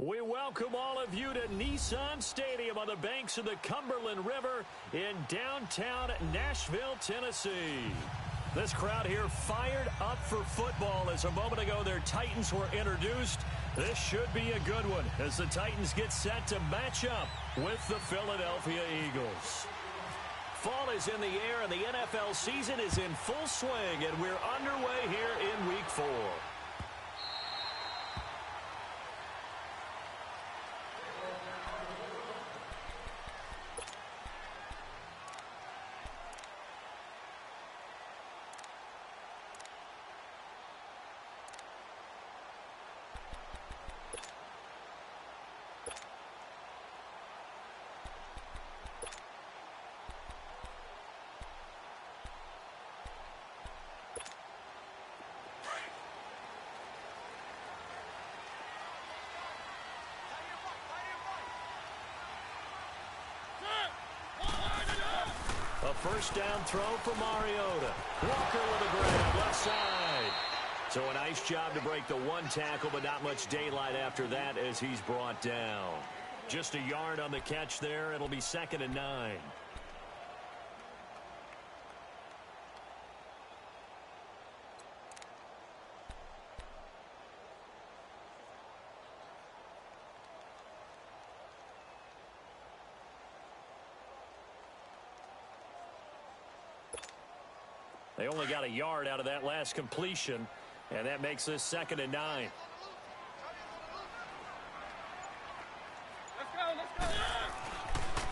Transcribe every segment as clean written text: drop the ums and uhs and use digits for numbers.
We welcome all of you to Nissan Stadium on the banks of the Cumberland River in downtown Nashville, Tennessee. This crowd here fired up for football as a moment ago their Titans were introduced. This should be a good one as the Titans get set to match up with the Philadelphia Eagles. Fall is in the air and the NFL season is in full swing, and we're underway here in Week 4. A first down throw for Mariota. Walker with a grab left side. So a nice job to break the one tackle, but not much daylight after that as he's brought down. Just a yard on the catch there. It'll be 2nd and 9. They only got a yard out of that last completion, and that makes this 2nd and 9. Let's go.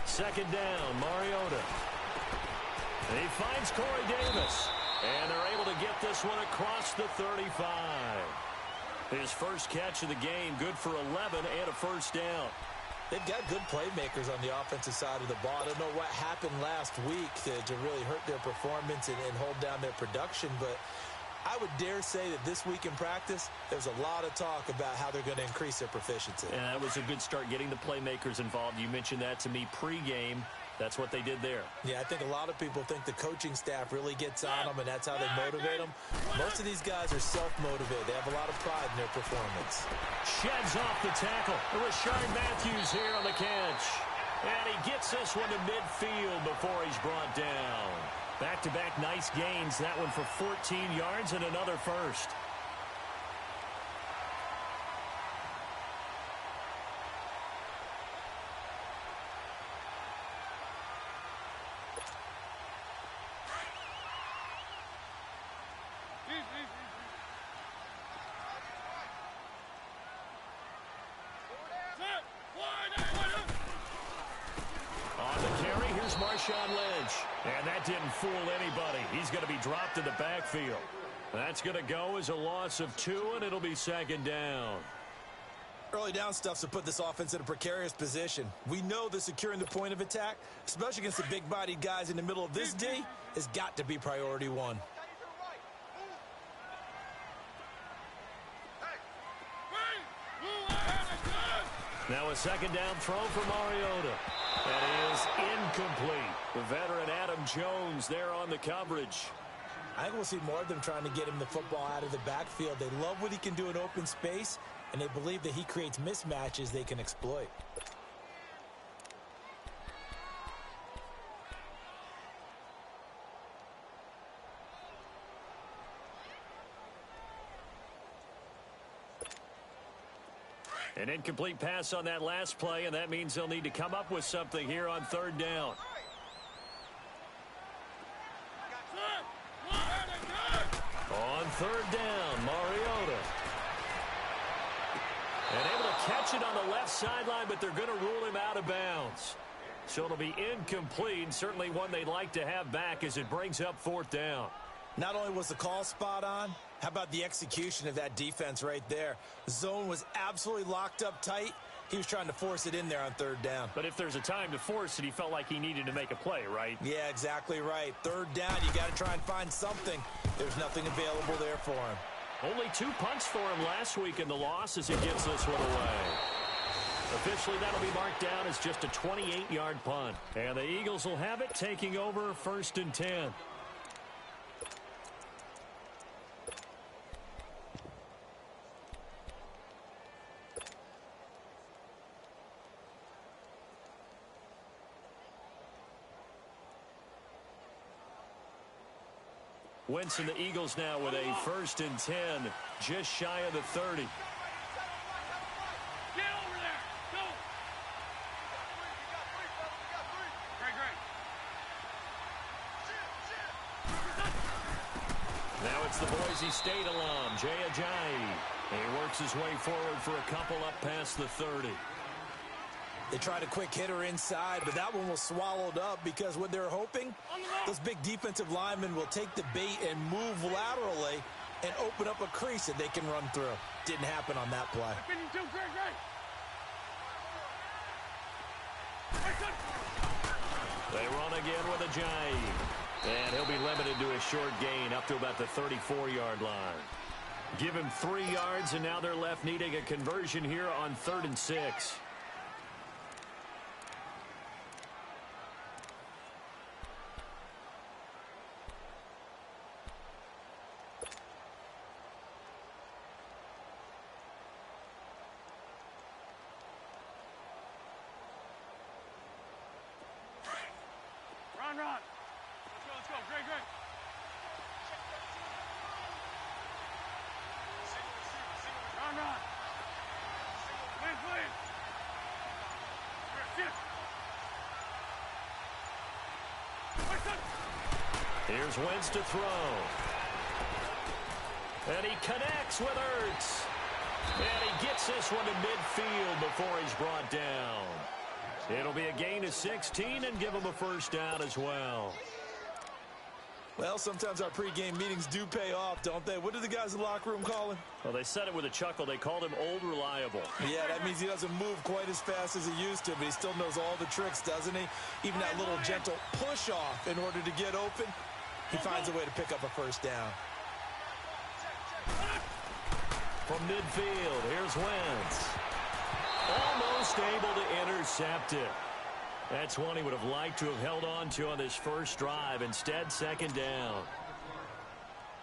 2nd down, Mariota. He finds Corey Davis, and they're able to get this one across the 35. His first catch of the game, good for 11 and a first down. They've got good playmakers on the offensive side of the ball. I don't know what happened last week to really hurt their performance and hold down their production, but I would dare say that this week in practice, there's a lot of talk about how they're going to increase their proficiency. And that was a good start getting the playmakers involved. You mentioned that to me pregame. That's what they did there. Yeah, I think a lot of people think the coaching staff really gets on them, and that's how they motivate them. Most of these guys are self-motivated. They have a lot of pride in their performance. Sheds off the tackle. Rashard Matthews here on the catch. And he gets this one to midfield before he's brought down. Back-to-back nice gains. That one for 14 yards and another first. And that didn't fool anybody. He's going to be dropped in the backfield. That's going to go as a loss of 2, and it'll be 2nd down. Early down stuff's to put this offense in a precarious position. We know that securing the point of attack, especially against the big-bodied guys in the middle of this D, has got to be priority 1. Now a 2nd down throw for Mariota. That is incomplete. The veteran Adam Jones there on the coverage. I think we'll see more of them trying to get him the football out of the backfield. They love what he can do in open space, and they believe that he creates mismatches they can exploit. An incomplete pass on that last play, and that means they'll need to come up with something here on 3rd down. On 3rd down, Mariota. And able to catch it on the left sideline, but they're going to rule him out of bounds. So it'll be incomplete, and certainly one they'd like to have back as it brings up 4th down. Not only was the call spot on, how about the execution of that defense right there? The zone was absolutely locked up tight. He was trying to force it in there on 3rd down. But if there's a time to force it, he felt like he needed to make a play, right? Yeah, exactly right. 3rd down, you got to try and find something. There's nothing available there for him. Only 2 punts for him last week in the loss as he gets this one away. Officially, that'll be marked down as just a 28-yard punt. And the Eagles will have it, taking over 1st and 10. Wentz and the Eagles now with a 1st and 10, just shy of the 30. Get over there. Go. Great. Now it's the Boise State alum, Jay Ajayi. He works his way forward for a couple up past the 30. They tried a quick hitter inside, but that one was swallowed up because what they're hoping, those big defensive linemen will take the bait and move laterally and open up a crease that they can run through. Didn't happen on that play. They run again with Ajayi. And he'll be limited to a short gain up to about the 34-yard line. Give him 3 yards, and now they're left needing a conversion here on 3rd and 6. Run. Let's go. Great. Run. Please. Here's Wentz to throw. And he connects with Ertz. And he gets this one to midfield before he's brought down. It'll be a gain of 16 and give him a 1st down as well. Well, sometimes our pregame meetings do pay off, don't they? What do the guys in the locker room call him? Well, they said it with a chuckle. They called him Old Reliable. Yeah, that means he doesn't move quite as fast as he used to, but he still knows all the tricks, doesn't he? Even that little gentle push-off in order to get open, he finds a way to pick up a 1st down. From midfield, here's Wentz. Almost able to intercept it. That's one he would have liked to have held on to on this first drive. Instead, 2nd down.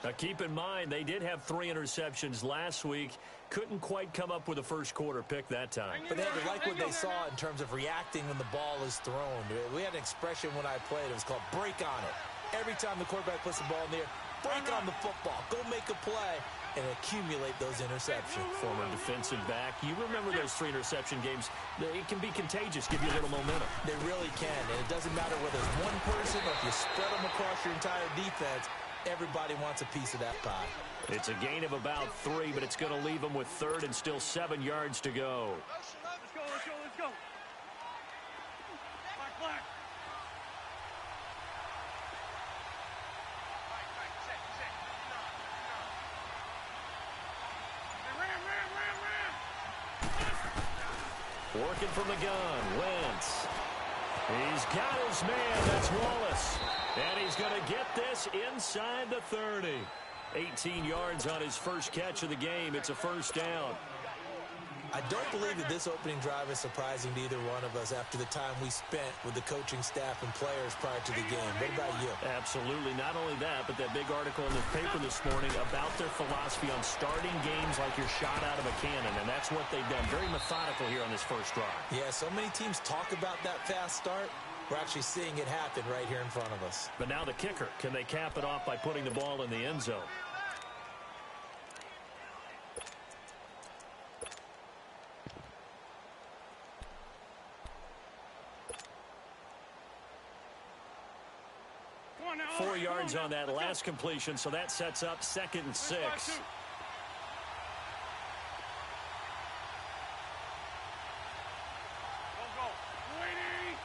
Now, keep in mind, they did have 3 interceptions last week. Couldn't quite come up with a first-quarter pick that time. But they had to like what they saw in terms of reacting when the ball is thrown. We had an expression when I played. It was called break on it. Every time the quarterback puts the ball in the air, break on the football. Go make a play and accumulate those interceptions. Former defensive back. You remember those 3 interception games. It can be contagious, give you a little momentum. They really can, and it doesn't matter whether it's one person or if you spread them across your entire defense. Everybody wants a piece of that pie. It's a gain of about 3, but it's going to leave them with 3rd and still 7 yards to go. Let's go. Black. Working from the gun, Wentz. He's got his man, that's Wallace. And he's going to get this inside the 30. 18 yards on his first catch of the game. It's a 1st down. I don't believe that this opening drive is surprising to either one of us after the time we spent with the coaching staff and players prior to the game. What about you? Absolutely. Not only that, but that big article in the paper this morning about their philosophy on starting games like you're shot out of a cannon, and that's what they've done. Very methodical here on this first drive. Yeah, so many teams talk about that fast start. We're actually seeing it happen right here in front of us. But now the kicker. Can they cap it off by putting the ball in the end zone? Come on now. 4 yards on that last completion, so that sets up 2nd and 6. Go. Waiting.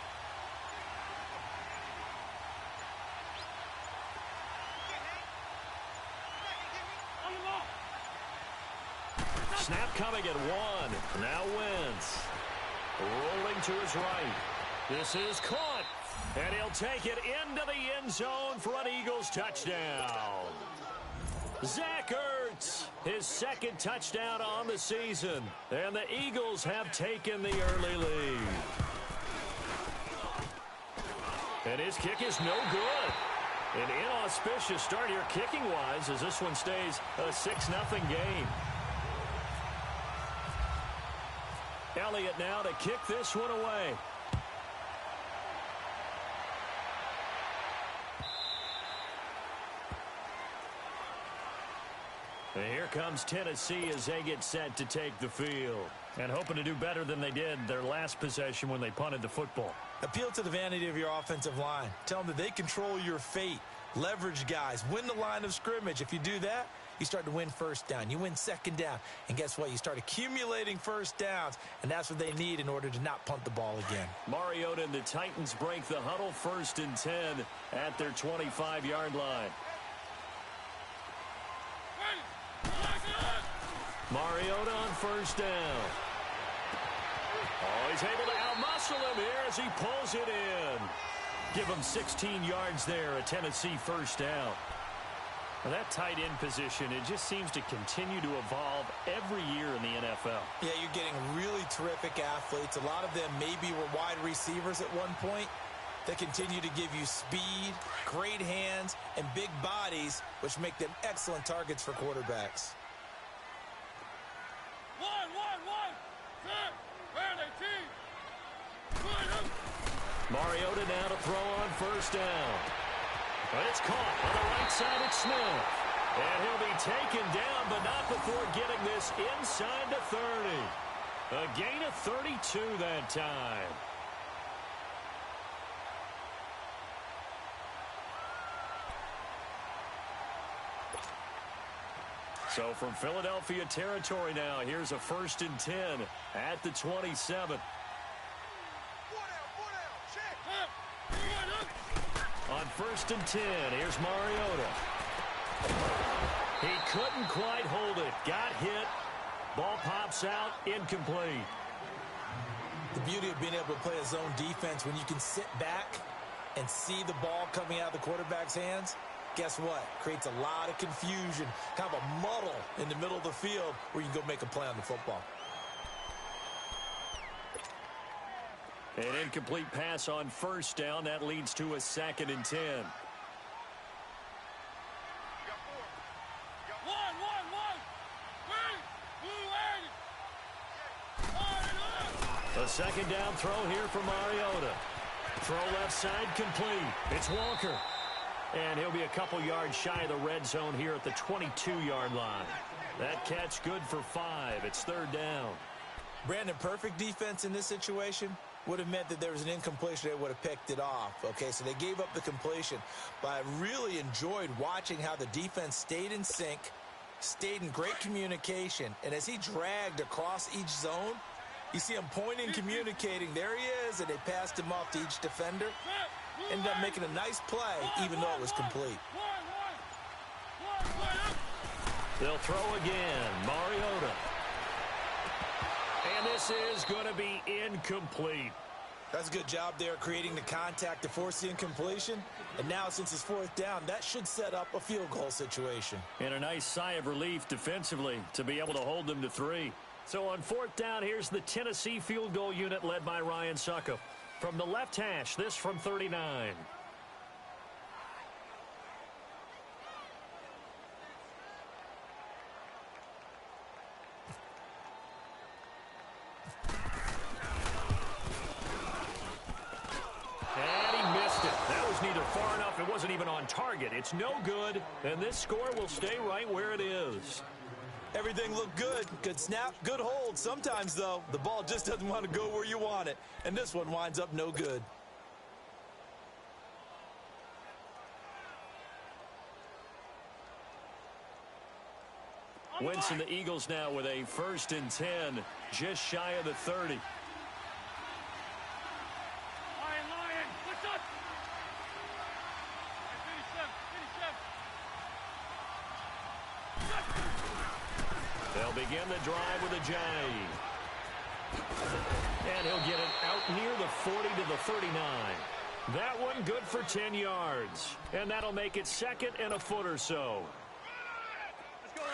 On the ball. Snap coming at 1. Now Wentz. Rolling to his right. This is caught. And he'll take it into the end zone for an Eagles touchdown. Zach Ertz, his 2nd touchdown on the season. And the Eagles have taken the early lead. And his kick is no good. An inauspicious start here kicking-wise as this one stays a 6-0 game. Elliott now to kick this one away. And here comes Tennessee as they get set to take the field. And hoping to do better than they did their last possession when they punted the football. Appeal to the vanity of your offensive line. Tell them that they control your fate. Leverage guys. Win the line of scrimmage. If you do that, you start to win first down. You win second down. And guess what? You start accumulating first downs. And that's what they need in order to not punt the ball again. Mariota and the Titans break the huddle, 1st and 10 at their 25-yard line. Mariota on 1st down. Oh, he's able to outmuscle him here as he pulls it in. Give him 16 yards there, a Tennessee 1st down. Well, that tight end position, it just seems to continue to evolve every year in the NFL. Yeah, you're getting really terrific athletes. A lot of them maybe were wide receivers at one point. They continue to give you speed, great hands, and big bodies, which make them excellent targets for quarterbacks. Mariota now to throw on 1st down. But it's caught on the right side at Smith. And he'll be taken down, but not before getting this inside the 30. A gain of 32 that time. So from Philadelphia territory now, here's a 1st and 10 at the 27. On 1st and 10, here's Mariota. He couldn't quite hold it. Got hit. Ball pops out. Incomplete. The beauty of being able to play a zone defense when you can sit back and see the ball coming out of the quarterback's hands, guess what? Creates a lot of confusion, kind of a muddle in the middle of the field where you can go make a play on the football. An incomplete pass on 1st down. That leads to a 2nd and 10. A 2nd down throw here for Mariota. Throw left side complete. It's Walker. And he'll be a couple yards shy of the red zone here at the 22-yard line. That catch good for 5. It's 3rd down. Brandon, perfect defense in this situation would have meant that there was an incompletion. They would have picked it off. Okay, so they gave up the completion. But I really enjoyed watching how the defense stayed in sync, stayed in great communication. And as he dragged across each zone, you see him pointing, communicating. There he is, and they passed him off to each defender. Ended up making a nice play, even though it was complete. They'll throw again. Mariota. And this is going to be incomplete. That's a good job there creating the contact to force the incompletion. And now, since it's 4th down, that should set up a field goal situation. And a nice sigh of relief defensively to be able to hold them to 3. So on 4th down, here's the Tennessee field goal unit led by Ryan Suckup. From the left hash, this from 39. It wasn't even on target. It's no good, and this score will stay right where it is. Everything looked good. Good snap, good hold. Sometimes, though, the ball just doesn't want to go where you want it, and this one winds up no good. Wentz and the Eagles now with a 1st and 10, just shy of the 30. They'll begin the drive with a J. And he'll get it out near the 40 to the 39. That one good for 10 yards. And that'll make it 2nd and a foot or so.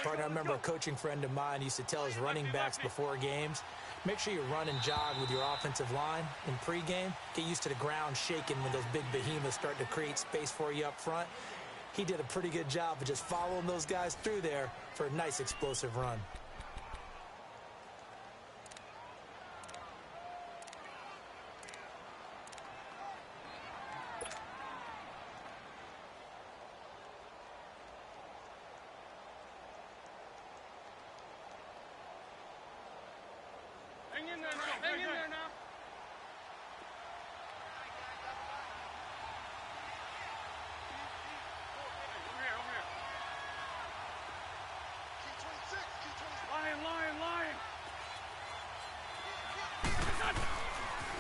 Partner, I remember a coaching friend of mine used to tell his running backs before games, make sure you run and jog with your offensive line in pregame. Get used to the ground shaking when those big behemoths start to create space for you up front. He did a pretty good job of just following those guys through there for a nice explosive run.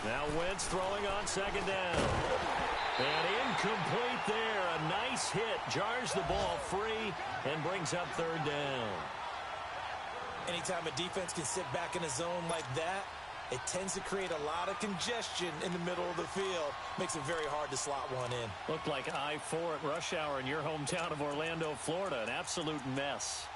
Now Wentz throwing on second down. And incomplete there. A nice hit. Jars the ball free and brings up third down. Anytime a defense can sit back in a zone like that, it tends to create a lot of congestion in the middle of the field. Makes it very hard to slot one in. Looked like I-4 at rush hour in your hometown of Orlando, Florida. An absolute mess.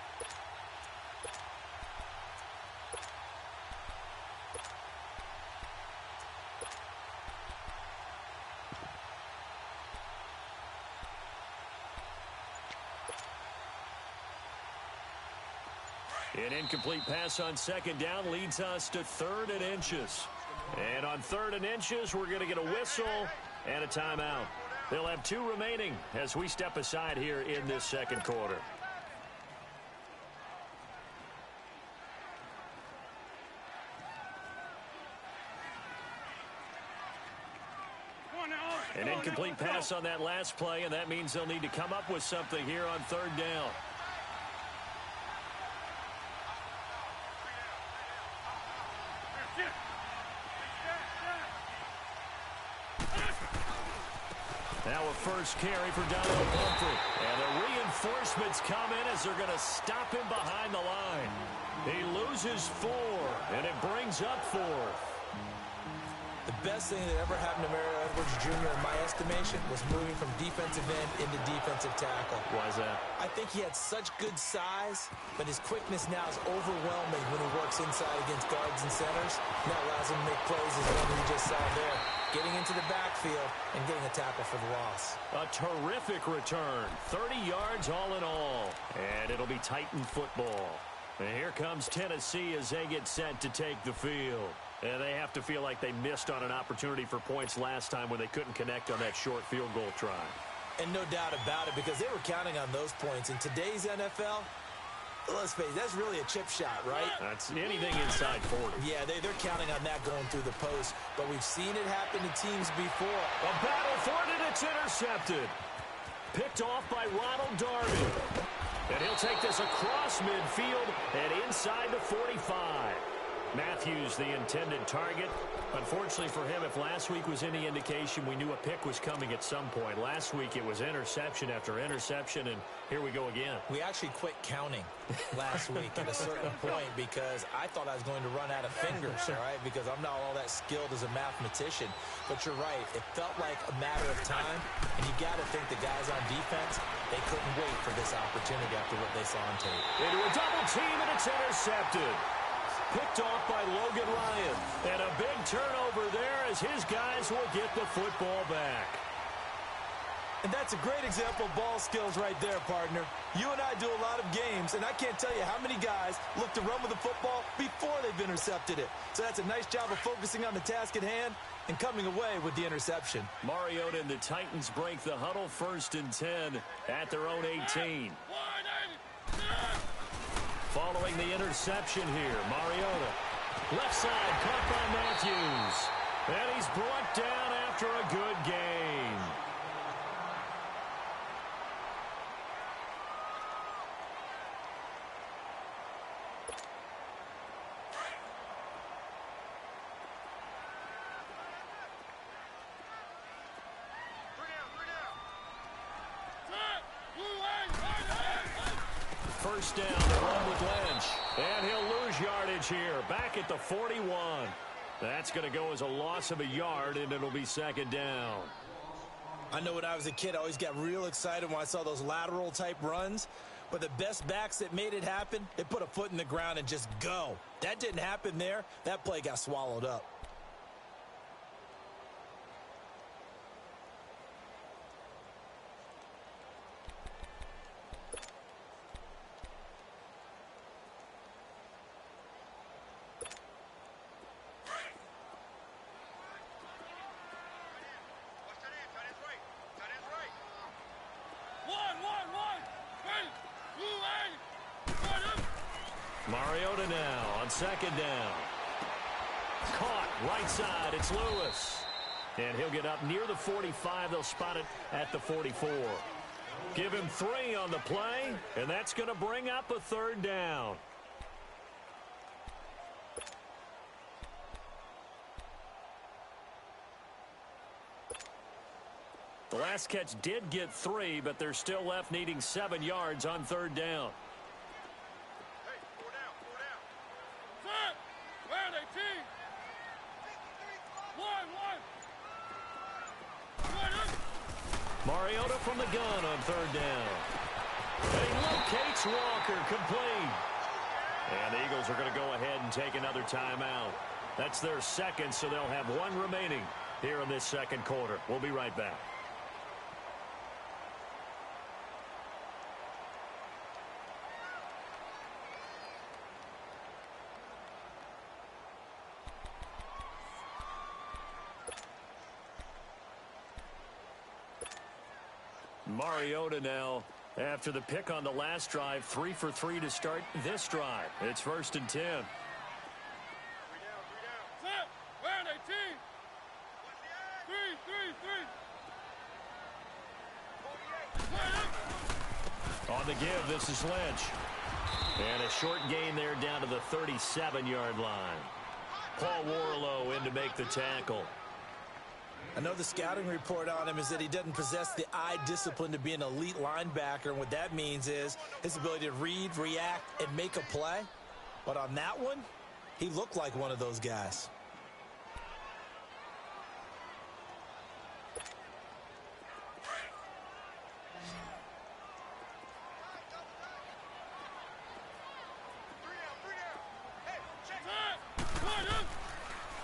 An incomplete pass on second down leads us to 3rd and inches. And on 3rd and inches, we're going to get a whistle and a timeout. They'll have 2 remaining as we step aside here in this second quarter. An incomplete pass on that last play, and that means they'll need to come up with something here on 3rd down. Now a first carry for Donald Humphrey. And the reinforcements come in as they're going to stop him behind the line. He loses 4, and it brings up 4th. The best thing that ever happened to Mario Edwards Jr., in my estimation, was moving from defensive end into defensive tackle. Why is that? I think he had such good size, but his quickness now is overwhelming when he works inside against guards and centers. Now allows him to make plays as one we just saw there, getting into the backfield and getting a tackle for the loss. A terrific return. 30 yards all in all. And it'll be Titan football. And here comes Tennessee as they get set to take the field. And they have to feel like they missed on an opportunity for points last time when they couldn't connect on that short field goal try. And no doubt about it, because they were counting on those points. In today's NFL, let's face it, that's really a chip shot, right? That's anything inside 40. Yeah, they're counting on that going through the post. But we've seen it happen to teams before. A battle for it, and it's intercepted. Picked off by Ronald Darby. And he'll take this across midfield and inside the 45. Matthews, the intended target. Unfortunately for him, if last week was any indication, we knew a pick was coming at some point. Last week, it was interception after interception, and here we go again. We actually quit counting last week at a certain point because I thought I was going to run out of fingers, all right, because I'm not all that skilled as a mathematician. But you're right. It felt like a matter of time, and you got to think the guys on defense, they couldn't wait for this opportunity after what they saw on tape. Into a double team, and it's intercepted. Picked off by Logan Ryan. And a big turnover there as his guys will get the football back. And that's a great example of ball skills right there, partner. You and I do a lot of games, and I can't tell you how many guys look to run with the football before they've intercepted it. So that's a nice job of focusing on the task at hand and coming away with the interception. Mariota and the Titans break the huddle, 1st and 10 at their own 18. Following the interception here, Mariota. Left side, caught by Matthews. And he's brought down after a good game. First down, they run with Lynch. And he'll lose yardage here, back at the 41. That's going to go as a loss of a yard, and it'll be 2nd down. I know when I was a kid, I always got real excited when I saw those lateral-type runs. But the best backs that made it happen, they put a foot in the ground and just go. That didn't happen there. That play got swallowed up. Mariota now on 2nd down. Caught right side. It's Lewis. And he'll get up near the 45. They'll spot it at the 44. Give him 3 on the play, and that's going to bring up a 3rd down. The last catch did get 3, but they're still left needing 7 yards on 3rd down. Hey, 4 down, 4 down. Set! Where are they, team? 1, 1. Mariota from the gun on 3rd down. And he locates Walker, complete. And the Eagles are going to go ahead and take another timeout. That's their second, so they'll have 1 remaining here in this 2nd quarter. We'll be right back. Mariota now, after the pick on the last drive, 3 for 3 to start this drive. It's 1st and 10. 3 down, 3 down. Set! Where are they, team? 3, 3, 3. On the give, this is Lynch. And a short gain there down to the 37-yard line. Paul Warlow in to make the tackle. I know the scouting report on him is that he doesn't possess the eye discipline to be an elite linebacker. And what that means is his ability to read, react, and make a play. But on that one, he looked like one of those guys.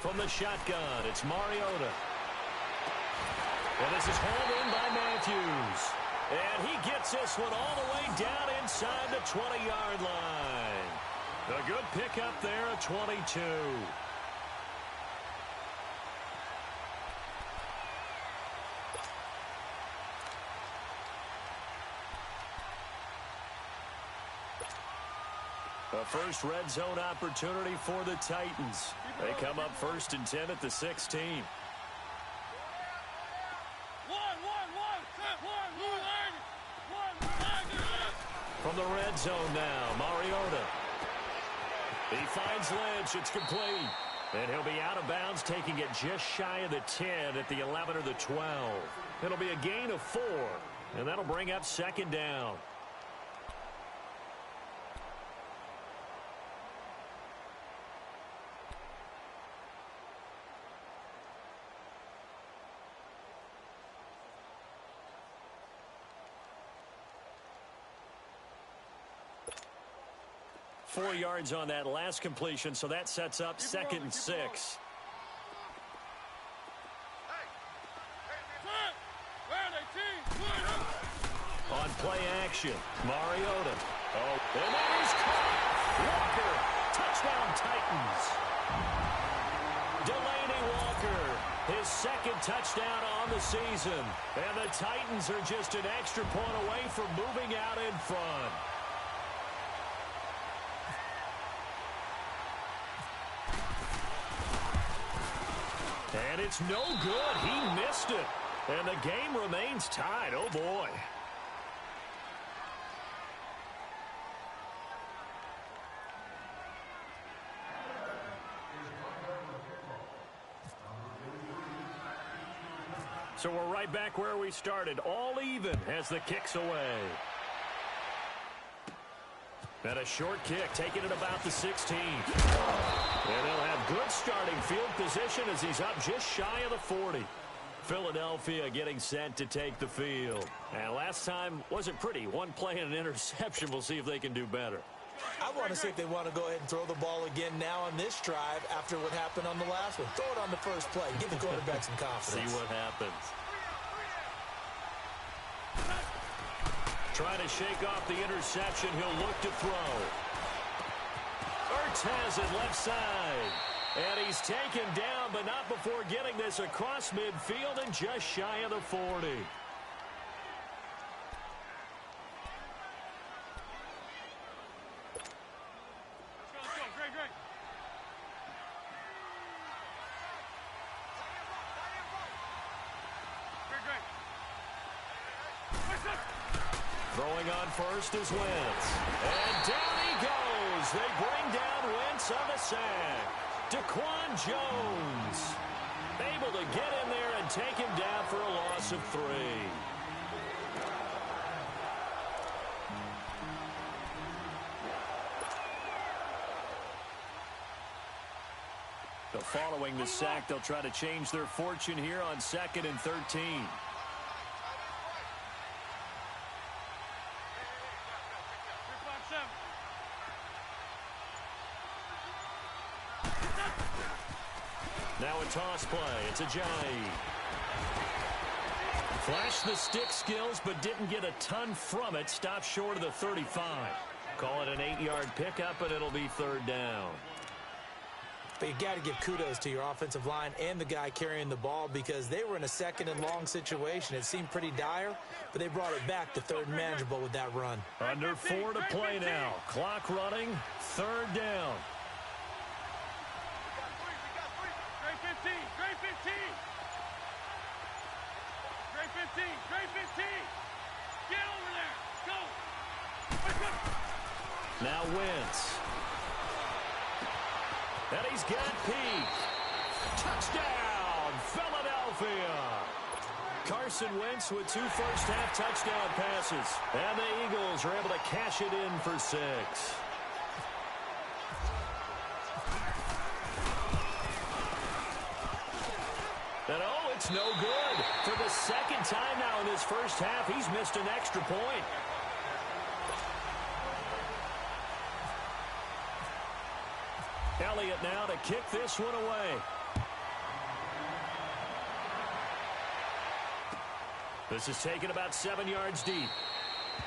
From the shotgun, it's Mariota. And this is hauled in by Matthews. And he gets this one all the way down inside the 20-yard line. A good pickup there at 22. A first red zone opportunity for the Titans. They come up 1st and 10 at the 16. From the red zone now, Mariota. He finds Lynch. It's complete. And he'll be out of bounds, taking it just shy of the 10 at the 11 or the 12. It'll be a gain of 4, and that'll bring up 2nd down. Four yards on that last completion, so that sets up 2nd and 6. On play action, Mariota. Oh, and then he's caught. Walker, touchdown Titans. Delaney Walker, his 2nd touchdown on the season. And the Titans are just an extra point away from moving out in front. And it's no good. He missed it. And the game remains tied. Oh, boy. So we're right back where we started. All even as the kick's away. And a short kick, taking it about the 16. And they'll have good starting field position as he's up just shy of the 40. Philadelphia getting set to take the field. And last time wasn't pretty. One play and an interception. We'll see if they can do better. I want to see if they want to go ahead and throw the ball again now on this drive after what happened on the last one. Throw it on the first play. Give the quarterback some confidence. See what happens. Trying to shake off the interception. He'll look to throw. Ertz has it left side. And he's taken down, but not before getting this across midfield and just shy of the 40. Let's go. Great, great. Throwing on first is Wentz. And down he goes. They bring down Wentz on the sack. Daquan Jones able to get in there and and take him down for a loss of 3. So following the sack, they'll try to change their fortune here on 2nd and 13. Now a toss play. It's Ajayi. Flashed the stick skills, but didn't get a ton from it. Stopped short of the 35. Call it an 8-yard pickup, and it'll be 3rd down. But you got to give kudos to your offensive line and the guy carrying the ball because they were in a 2nd and long situation. It seemed pretty dire, but they brought it back to 3rd and manageable with that run. Under 4 to play now. Clock running. 3rd down. Get over there. Go. Now Wentz. And he's got Pete. Touchdown, Philadelphia. Carson Wentz with 2 first-half touchdown passes. And the Eagles are able to cash it in for 6. And oh, it's no good. For the 2nd time now in this first half, he's missed an extra point. Elliott now to kick this one away. This is taken about 7 yards deep.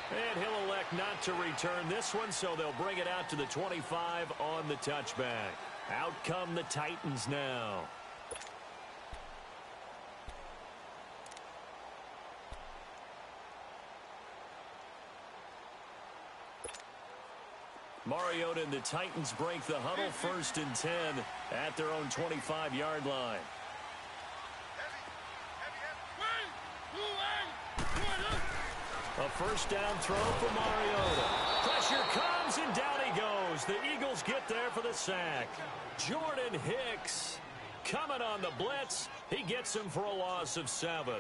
And he'll elect not to return this one, so they'll bring it out to the 25 on the touchback. Out come the Titans now. Mariota and the Titans break the huddle, 1st and 10 at their own 25-yard line. A first down throw for Mariota. Pressure comes and down he goes. The Eagles get there for the sack. Jordan Hicks coming on the blitz. He gets him for a loss of 7.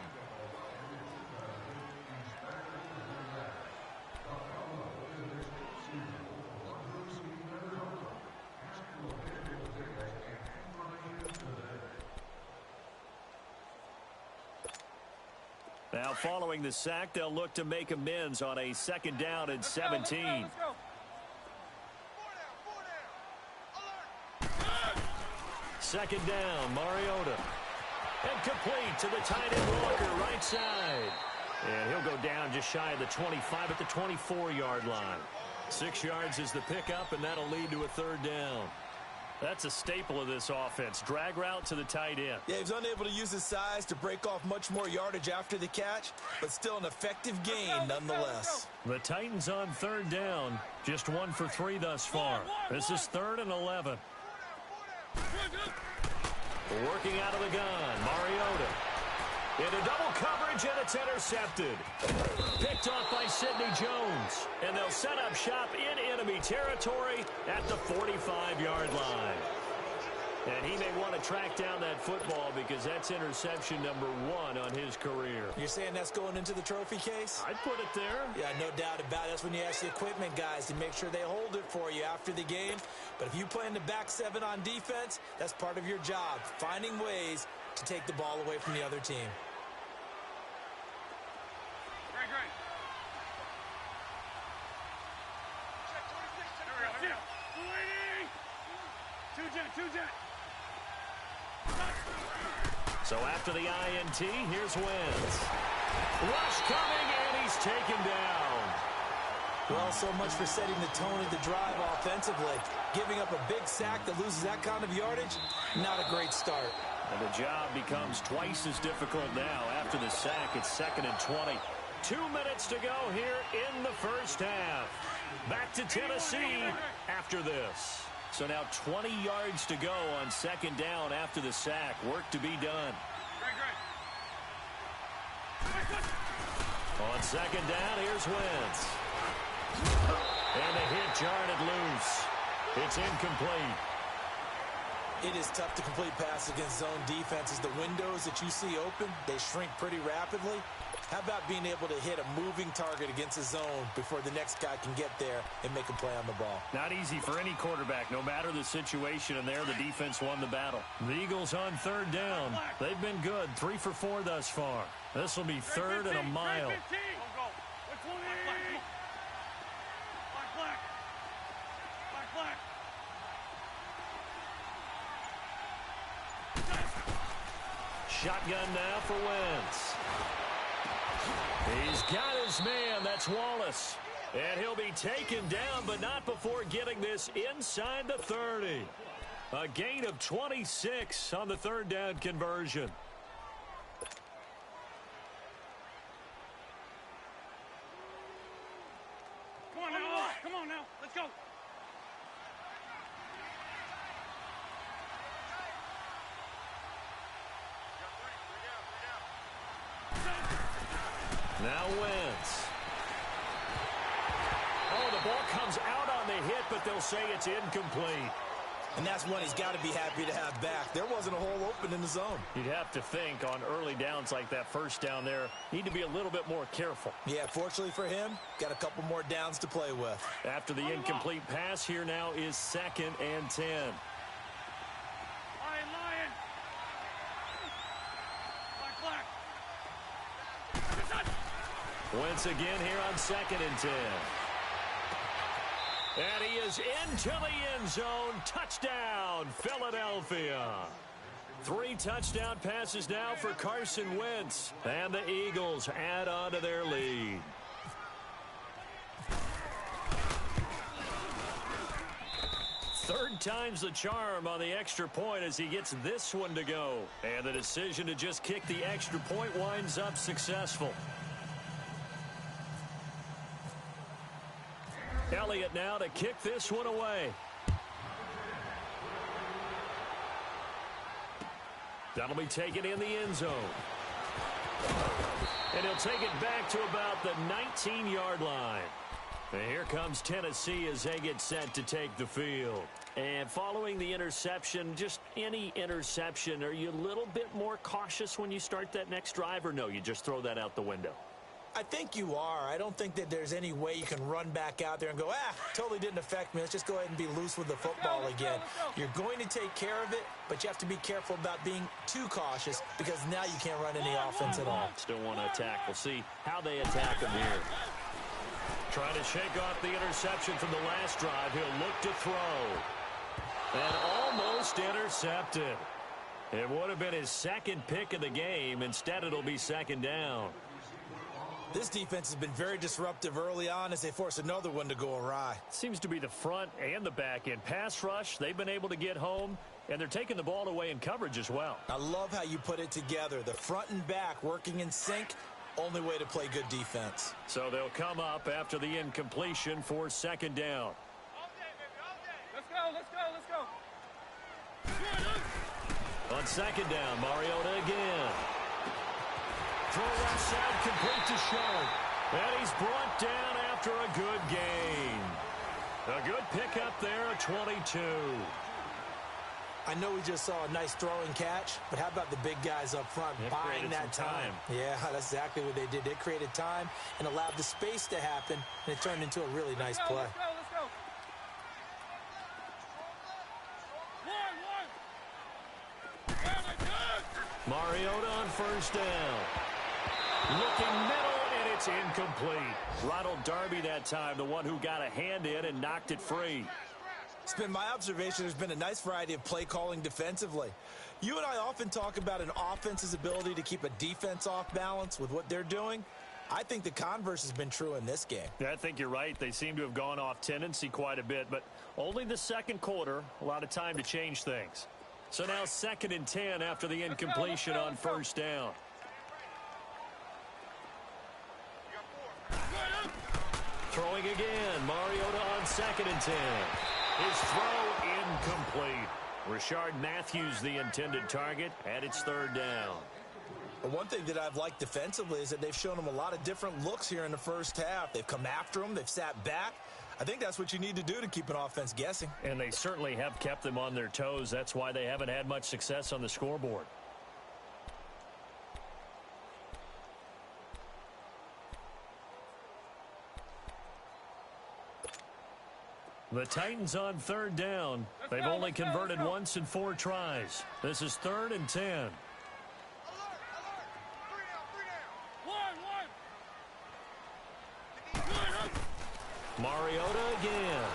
Now following the sack, they'll look to make amends on a 2nd down and 17. Let's go. 2nd down, Mariota. And complete to the tight end Walker, right side. And he'll go down just shy of the 25 at the 24-yard line. 6 yards is the pickup, and that'll lead to a 3rd down. That's a staple of this offense. Drag route to the tight end. Yeah, he was unable to use his size to break off much more yardage after the catch, but still an effective gain nonetheless. The Titans on 3rd down. Just 1 for 3 thus far. This is 3rd and 11. Working out of the gun, Mariota. Into double coverage, and it's intercepted. Picked off by Sidney Jones. And they'll set up shop in enemy territory at the 45-yard line. And he may want to track down that football because that's interception number 1 on his career. You're saying that's going into the trophy case? I'd put it there. Yeah, no doubt about it. That's when you ask the equipment guys to make sure they hold it for you after the game. But if you play in the back 7 on defense, that's part of your job, finding ways to take the ball away from the other team. Great. Two jet. So after the INT, here's Wentz. Rush coming, and he's taken down. Well, so much for setting the tone of the drive offensively. Giving up a big sack that loses that kind of yardage, not a great start. And the job becomes twice as difficult now after the sack. It's 2nd and 20. 2 minutes to go here in the first half. Back to Tennessee after this. So now 20 yards to go on 2nd down after the sack. Work to be done. On 2nd down, here's Wentz. And the hit jarred it loose. It's incomplete. It is tough to complete passes against zone defenses. The windows that you see open, they shrink pretty rapidly. How about being able to hit a moving target against a zone before the next guy can get there and make a play on the ball? Not easy for any quarterback, no matter the situation, and there the defense won the battle. The Eagles on third down. They've been good, 3 for 4 thus far. This will be third and a mile. Shotgun now for Wentz. He's got his man. That's Wallace. And he'll be taken down, but not before getting this inside the 30. A gain of 26 on the third down conversion. Come on now. Come on now. Let's go. Now Wentz. Oh, the ball comes out on the hit, but they'll say it's incomplete. And that's one he's got to be happy to have back. There wasn't a hole open in the zone. You'd have to think on early downs like that first down there, need to be a little bit more careful. Yeah, fortunately for him, got a couple more downs to play with. After the incomplete pass, here now is 2nd and 10. Lion. Black. Wentz again here on 2nd and 10. And he is into the end zone. Touchdown, Philadelphia. 3 touchdown passes now for Carson Wentz. And the Eagles add on to their lead. Third time's the charm on the extra point as he gets this one to go. And the decision to just kick the extra point winds up successful. Elliott now to kick this one away. That'll be taken in the end zone. And he'll take it back to about the 19-yard line. And here comes Tennessee as they get set to take the field. And following the interception, just any interception, are you a little bit more cautious when you start that next drive, or no, you just throw that out the window? I think you are. I don't think that there's any way you can run back out there and go, totally didn't affect me. Let's just go ahead and be loose with the football again. You're going to take care of it, but you have to be careful about being too cautious because now you can't run any offense at all. Still want to attack. We'll see how they attack him here. Trying to shake off the interception from the last drive. He'll look to throw. And almost intercepted. It would have been his 2nd pick of the game. Instead, it'll be 2nd down. This defense has been very disruptive early on as they force another one to go awry. Seems to be the front and the back end. Pass rush, they've been able to get home, and they're taking the ball away in coverage as well. I love how you put it together. The front and back working in sync, only way to play good defense. So they'll come up after the incompletion for 2nd down. All day, baby, all day. Let's go. On 2nd down, Mariota again. Throw left side, complete to Sharp. And he's brought down after a good gain. A good pickup there, a 22. I know we just saw a nice throwing catch, but how about the big guys up front buying that time? Yeah, that's exactly what they did. They created time and allowed the space to happen, and it turned into a really nice play. Let's go. Mariota on 1st down. Looking middle, and it's incomplete. Ronald Darby that time, the one who got a hand in and knocked it free. It's been my observation there's been a nice variety of play calling defensively. You and I often talk about an offense's ability to keep a defense off balance with what they're doing. I think the converse has been true in this game. Yeah, I think you're right. They seem to have gone off tendency quite a bit, but only the 2nd quarter, a lot of time to change things. So now 2nd and 10 after the incompletion on 1st down. Throwing again. Mariota on 2nd and 10. His throw incomplete. Rashard Matthews the intended target, and it's 3rd down. But one thing that I've liked defensively is that they've shown them a lot of different looks here in the first half. They've come after them. They've sat back. I think that's what you need to do to keep an offense guessing. And they certainly have kept them on their toes. That's why they haven't had much success on the scoreboard. The Titans on third down. They've only converted once in 4 tries. This is 3rd and 10. Alert, alert. 3 down, 3 down. Mariota again.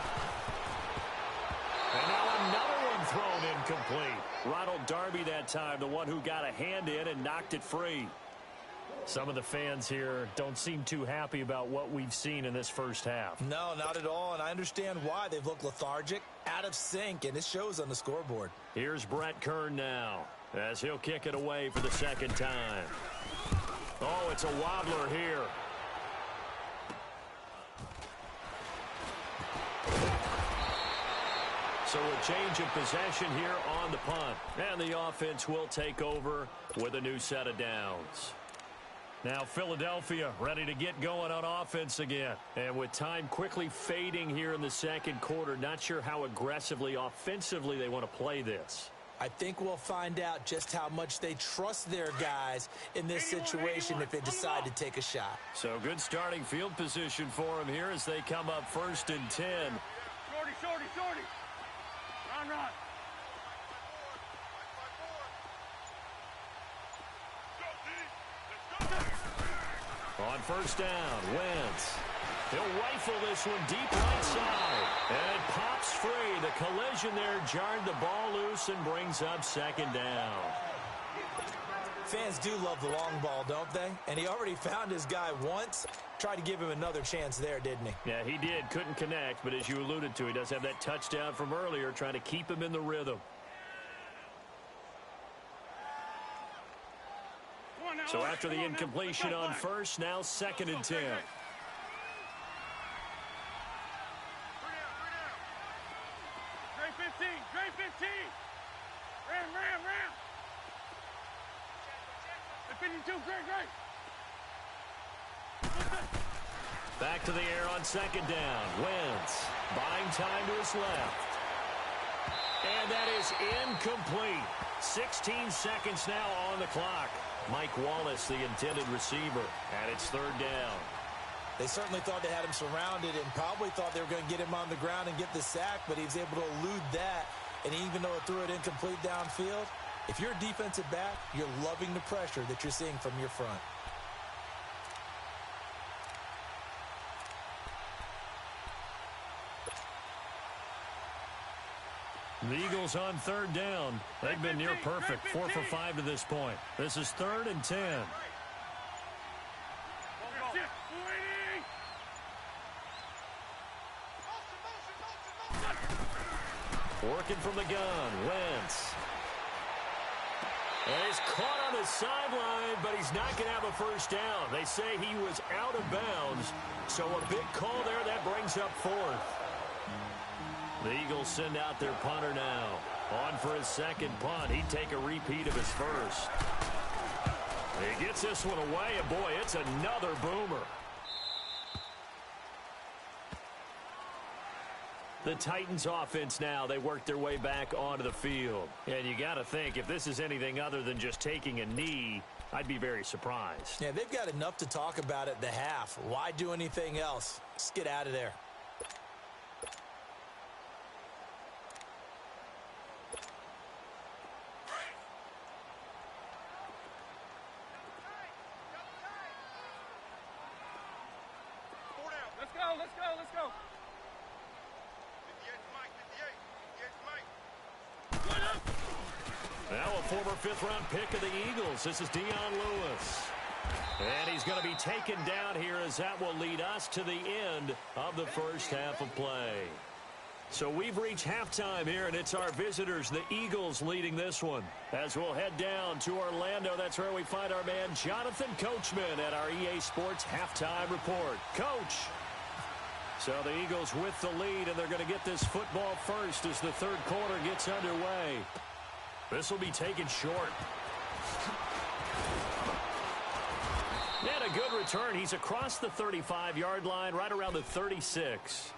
And now another one thrown incomplete. Ronald Darby that time, the one who got a hand in and knocked it free. Some of the fans here don't seem too happy about what we've seen in this first half. No, not at all, and I understand why. They've looked lethargic, out of sync, and it shows on the scoreboard. Here's Brett Kern now as he'll kick it away for the second time. Oh, it's a wobbler here. So a change of possession here on the punt. And the offense will take over with a new set of downs. Now Philadelphia ready to get going on offense again. And with time quickly fading here in the second quarter, not sure how aggressively, offensively they want to play this. I think we'll find out just how much they trust their guys in this situation if they decide to take a shot. So good starting field position for them here as they come up 1st and 10. Shorty, shorty, shorty. Run, run. On 1st down, Wentz. He'll rifle this one deep right side. And it pops free. The collision there jarred the ball loose and brings up 2nd down. Fans do love the long ball, don't they? And he already found his guy once. Tried to give him another chance there, didn't he? Yeah, he did. Couldn't connect, but as you alluded to, he does have that touchdown from earlier, trying to keep him in the rhythm. So after the incompletion on 1st, now 2nd and 10. 3 down, 3 down. Dre 15, Dre 15. Ram, ram, ram. The 52, Dre, Dre. Back to the air on 2nd down. Wentz buying time to his left. And that is incomplete. 16 seconds now on the clock. Mike Wallace, the intended receiver, and it's 3rd down. They certainly thought they had him surrounded and probably thought they were going to get him on the ground and get the sack, but he was able to elude that. And even though it threw it incomplete downfield, if you're a defensive back, you're loving the pressure that you're seeing from your front. The Eagles on 3rd down. They've been near perfect, 4 for 5 to this point. This is 3rd and 10. Working from the gun, Wentz. And he's caught on the sideline, but he's not going to have a 1st down. They say he was out of bounds, so a big call there that brings up 4th. The Eagles send out their punter now. On for his 2nd punt. He'd take a repeat of his 1st. He gets this one away, and boy, it's another boomer. The Titans offense now, they work their way back onto the field. And you got to think, if this is anything other than just taking a knee, I'd be very surprised. Yeah, they've got enough to talk about at the half. Why do anything else? Just get out of there. Let's go, let's go, let's go. 58 Mike, 58. Now a former 5th-round pick of the Eagles. This is Dion Lewis. And he's going to be taken down here as that will lead us to the end of the first half of play. So we've reached halftime here, and it's our visitors, the Eagles, leading this one. As we'll head down to Orlando, that's where we find our man Jonathan Coachman at our EA Sports Halftime Report. Coach. So the Eagles with the lead, and they're going to get this football first as the 3rd quarter gets underway. This will be taken short. And a good return. He's across the 35-yard line, right around the 36.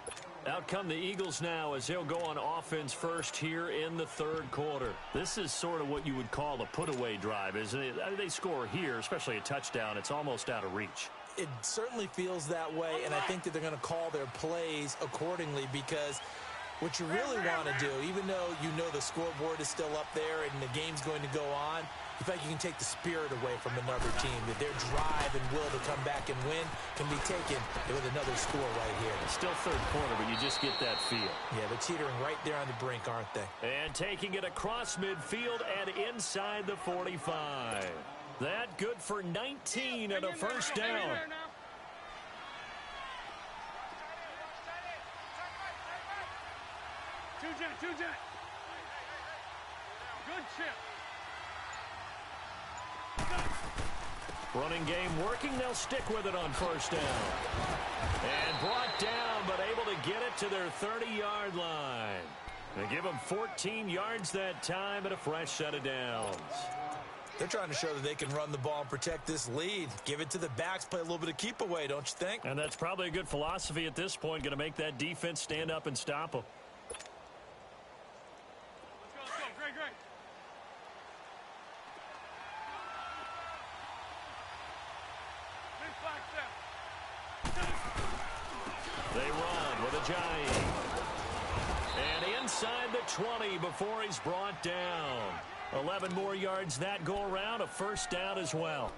Out come the Eagles now as they'll go on offense first here in the third quarter. This is sort of what you would call a put-away drive, isn't it? They score here, especially a touchdown. It's almost out of reach. It certainly feels that way, and I think that they're going to call their plays accordingly because what you really want to do, even though you know the scoreboard is still up there and the game's going to go on, you feel like you can take the spirit away from another team, that their drive and will to come back and win can be taken with another score right here. Still third quarter, but you just get that feel. Yeah, they're teetering right there on the brink, aren't they? And taking it across midfield and inside the 45. That good for 19 and a first down. Two jet. Good chip. Running game working. They'll stick with it on first down. And brought down, but able to get it to their 30-yard line. They give them 14 yards that time and a fresh set of downs. They're trying to show that they can run the ball and protect this lead. Give it to the backs, play a little bit of keep away, don't you think? And that's probably a good philosophy at this point. Going to make that defense stand up and stop them. Let's go. Great. They run with a giant. And inside the 20 before he's brought down. 11 more yards that go around, a first down as well.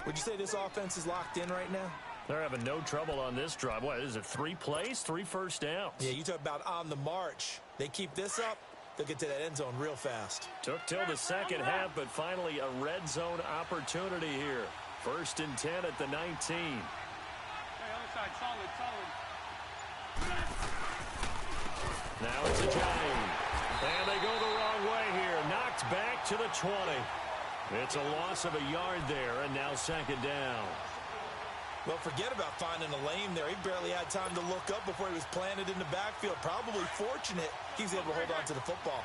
Would you say this offense is locked in right now? They're having no trouble on this drive. What is it, 3 plays, 3 first downs? Yeah, you talk about on the march. They keep this up, they'll get to that end zone real fast. Took till the second half, but finally a red zone opportunity here. First and 10 at the 19. Hey, other side, solid. Now it's a giant. And they go the wrong way here. Knocked back to the 20. It's a loss of a yard there, and now second down. Well, forget about finding a lane there. He barely had time to look up before he was planted in the backfield. Probably fortunate he's able to hold on to the football.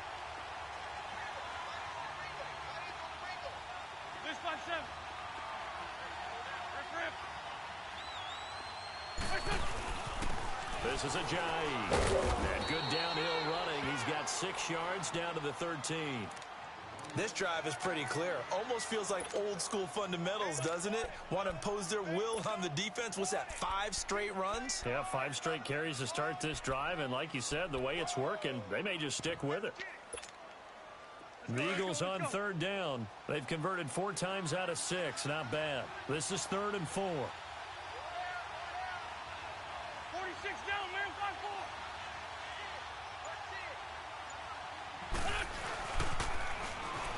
This 5-7. This is a giant. And good downhill running. He's got 6 yards down to the 13. This drive is pretty clear. Almost feels like old school fundamentals, doesn't it? Want to impose their will on the defense. What's that, 5 straight runs? Yeah, 5 straight carries to start this drive. And like you said, the way it's working, they may just stick with it. The Eagles on third down. They've converted 4 times out of 6. Not bad. This is 3rd and 4. 46 down, man. 5-4.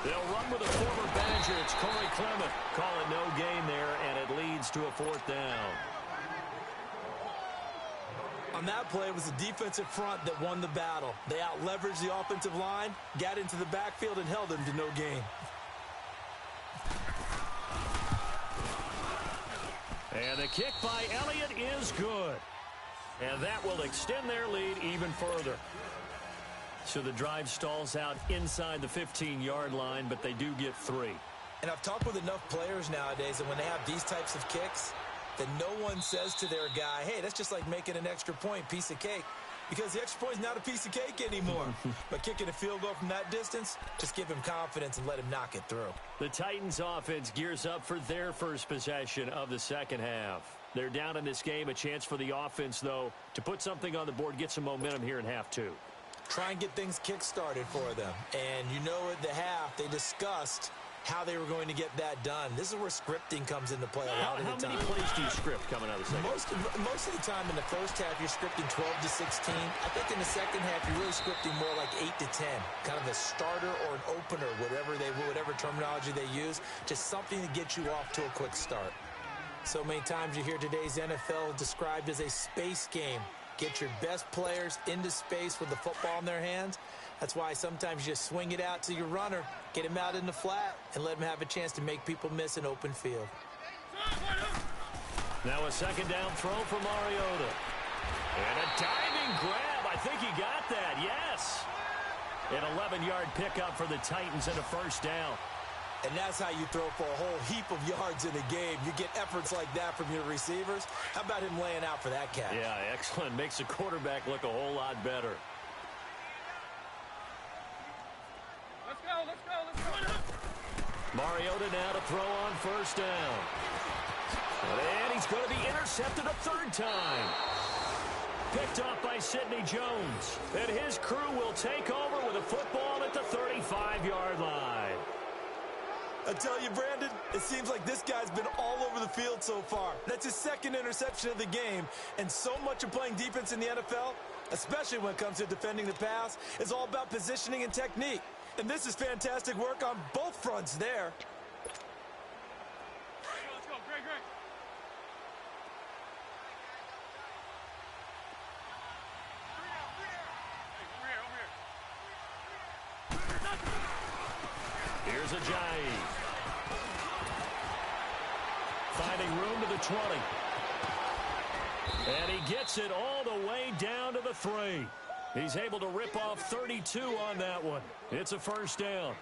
They'll run with a former Badger. It's Corey Clement. Call it no gain there, and it leads to a 4th down. On that play, it was the defensive front that won the battle. They out-leveraged the offensive line, got into the backfield, and held them to no gain. And the kick by Elliott is good. And that will extend their lead even further. So the drive stalls out inside the 15-yard line, but they do get 3. And I've talked with enough players nowadays that when they have these types of kicks, that no one says to their guy, hey, that's just like making an extra point, piece of cake. Because the extra point is not a piece of cake anymore. But kicking a field goal from that distance, just give him confidence and let him knock it through. The Titans offense gears up for their first possession of the second half. They're down in this game. A chance for the offense, though, to put something on the board, get some momentum here in half 2. Try and get things kick-started for them. And you know at the half, they discussed how they were going to get that done. This is where scripting comes into play a lot of the time. How many plays do you script coming out of the second? Most of the time in the first half, you're scripting 12 to 16. I think in the second half, you're really scripting more like 8 to 10. Kind of a starter or an opener, whatever terminology they use. Just something to get you off to a quick start. So many times you hear today's NFL described as a space game. Get your best players into space with the football in their hands. That's why sometimes you just swing it out to your runner, get him out in the flat, and let him have a chance to make people miss an open field. Now a second down throw for Mariota. And a diving grab. I think he got that. Yes. An 11-yard pickup for the Titans and a first down. And that's how you throw for a whole heap of yards in a game. You get efforts like that from your receivers. How about him laying out for that catch? Yeah, excellent. Makes the quarterback look a whole lot better. Let's go, let's go, let's go. Mariota now to throw on first down. And he's going to be intercepted a third time. Picked off by Sidney Jones. And his crew will take over with a football at the 35-yard line. I tell you, Brandon, it seems like this guy's been all over the field so far. That's his second interception of the game. And so much of playing defense in the NFL, especially when it comes to defending the pass, is all about positioning and technique. And this is fantastic work on both fronts there. Let's go, Greg, Greg. Here's Ajayi. Finding room to the 20. And he gets it all the way down to the 3. He's able to rip off 32 on that one. It's a first down.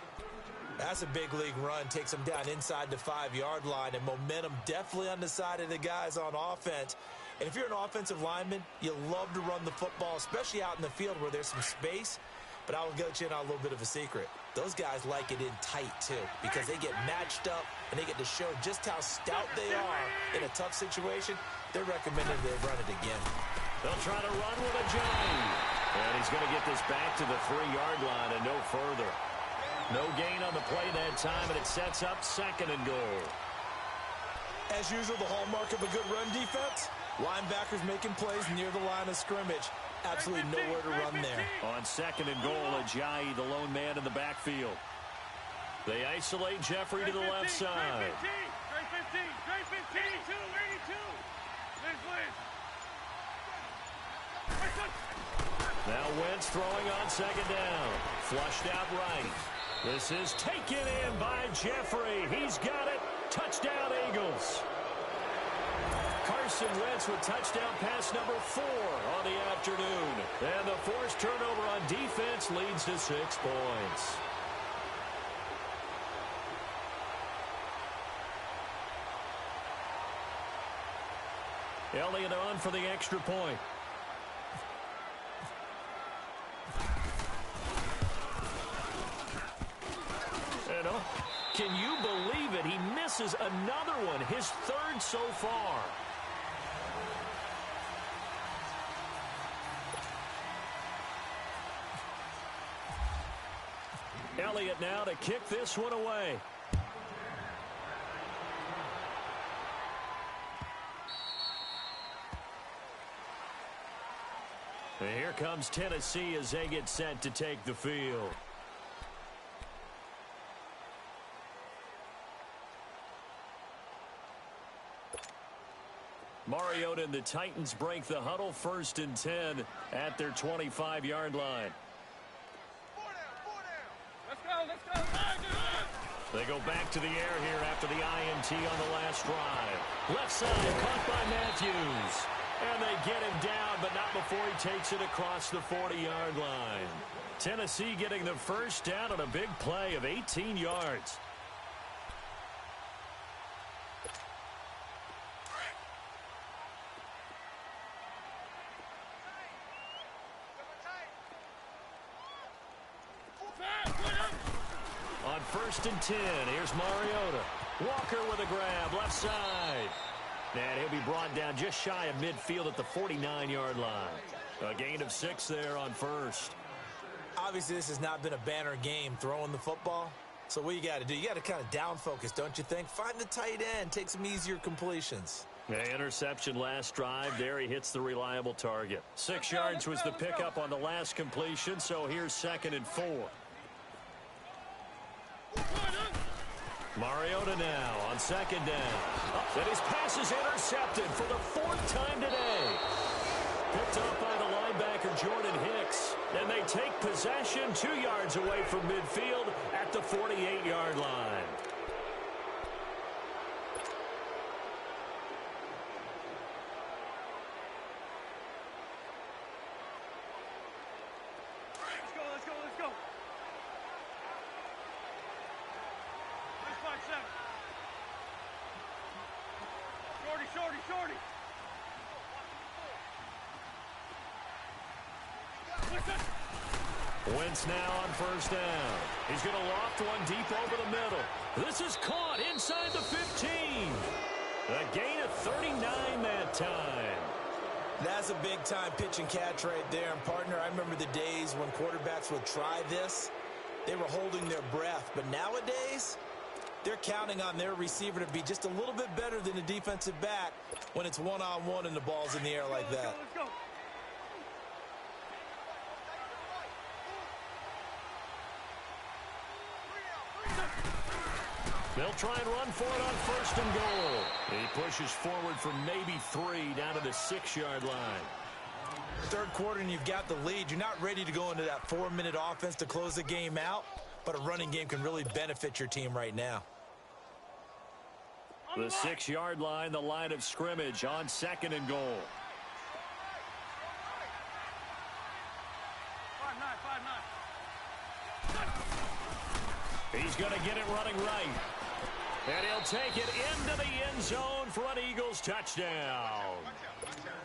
That's a big league run. Takes him down inside the 5-yard line. And momentum definitely on the side of the guys on offense. And if you're an offensive lineman, you love to run the football, especially out in the field where there's some space. But I will let you in on a little bit of a secret. Those guys like it in tight, too, because they get matched up and they get to show just how stout they are in a tough situation. They're recommended they run it again. They'll try to run with Ajayi. And he's going to get this back to the 3-yard line and no further. No gain on the play that time, and it sets up second and goal. As usual, the hallmark of a good run defense, linebackers making plays near the line of scrimmage. Absolutely nowhere to run there. On second and goal, Ajayi, the lone man in the backfield. They isolate Jeffrey to the left side. Trey 15, Trey 15, 82. Now Wentz throwing on second down. Flushed out right. This is taken in by Jeffrey. He's got it. Touchdown, Eagles. Carson Wentz with touchdown pass number 4 on the afternoon. And the forced turnover on defense leads to 6 points. Elliott on for the extra point. And can you believe it? He misses another one, his 3rd so far. Elliott now to kick this one away. And here comes Tennessee as they get set to take the field. Mariota and the Titans break the huddle, 1st and 10 at their 25-yard line. Let's go. They go back to the air here after the INT on the last drive. Left side caught by Matthews. And they get him down, but not before he takes it across the 40-yard line. Tennessee getting the first down on a big play of 18 yards. On 1st and 10, here's Mariota. Walker with a grab, left side. And he'll be brought down just shy of midfield at the 49-yard line. A gain of 6 there on 1st. Obviously, this has not been a banner game throwing the football. So what you got to do, you got to kind of down focus, don't you think? Find the tight end, take some easier completions. Interception last drive. There he hits the reliable target. 6 yards was the pickup on the last completion, so here's 2nd and 4. Mariota now on 2nd down. And his pass is intercepted for the 4th time today. Picked up by the linebacker Jordan Hicks. And they take possession 2 yards away from midfield at the 48-yard line. Let's go. shorty, shorty. Wentz now on first down. He's going to loft one deep over the middle. This is caught inside the 15. A gain of 39 that time. That's a big-time pitch and catch right there. And, partner, I remember the days when quarterbacks would try this. They were holding their breath. But nowadays, they're counting on their receiver to be just a little bit better than the defensive back when it's one-on-one and the ball's in the air like that. Let's go. They'll try and run for it on first and goal. He pushes forward for maybe 3 down to the 6-yard line. Third quarter and you've got the lead. You're not ready to go into that 4-minute offense to close the game out, but a running game can really benefit your team right now. The 6-yard line, the line of scrimmage on second and goal. 5-9. He's going to get it running right. And he'll take it into the end zone for an Eagles touchdown.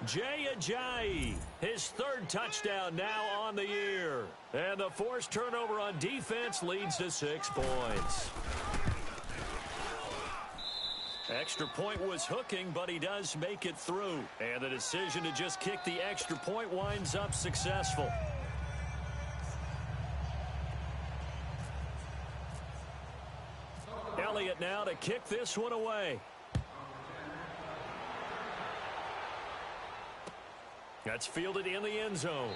Jay Ajayi, his 3rd touchdown now on the year. And the forced turnover on defense leads to 6 points. Extra point was hooking, but he does make it through. And the decision to just kick the extra point winds up successful. Elliott now to kick this one away. That's fielded in the end zone.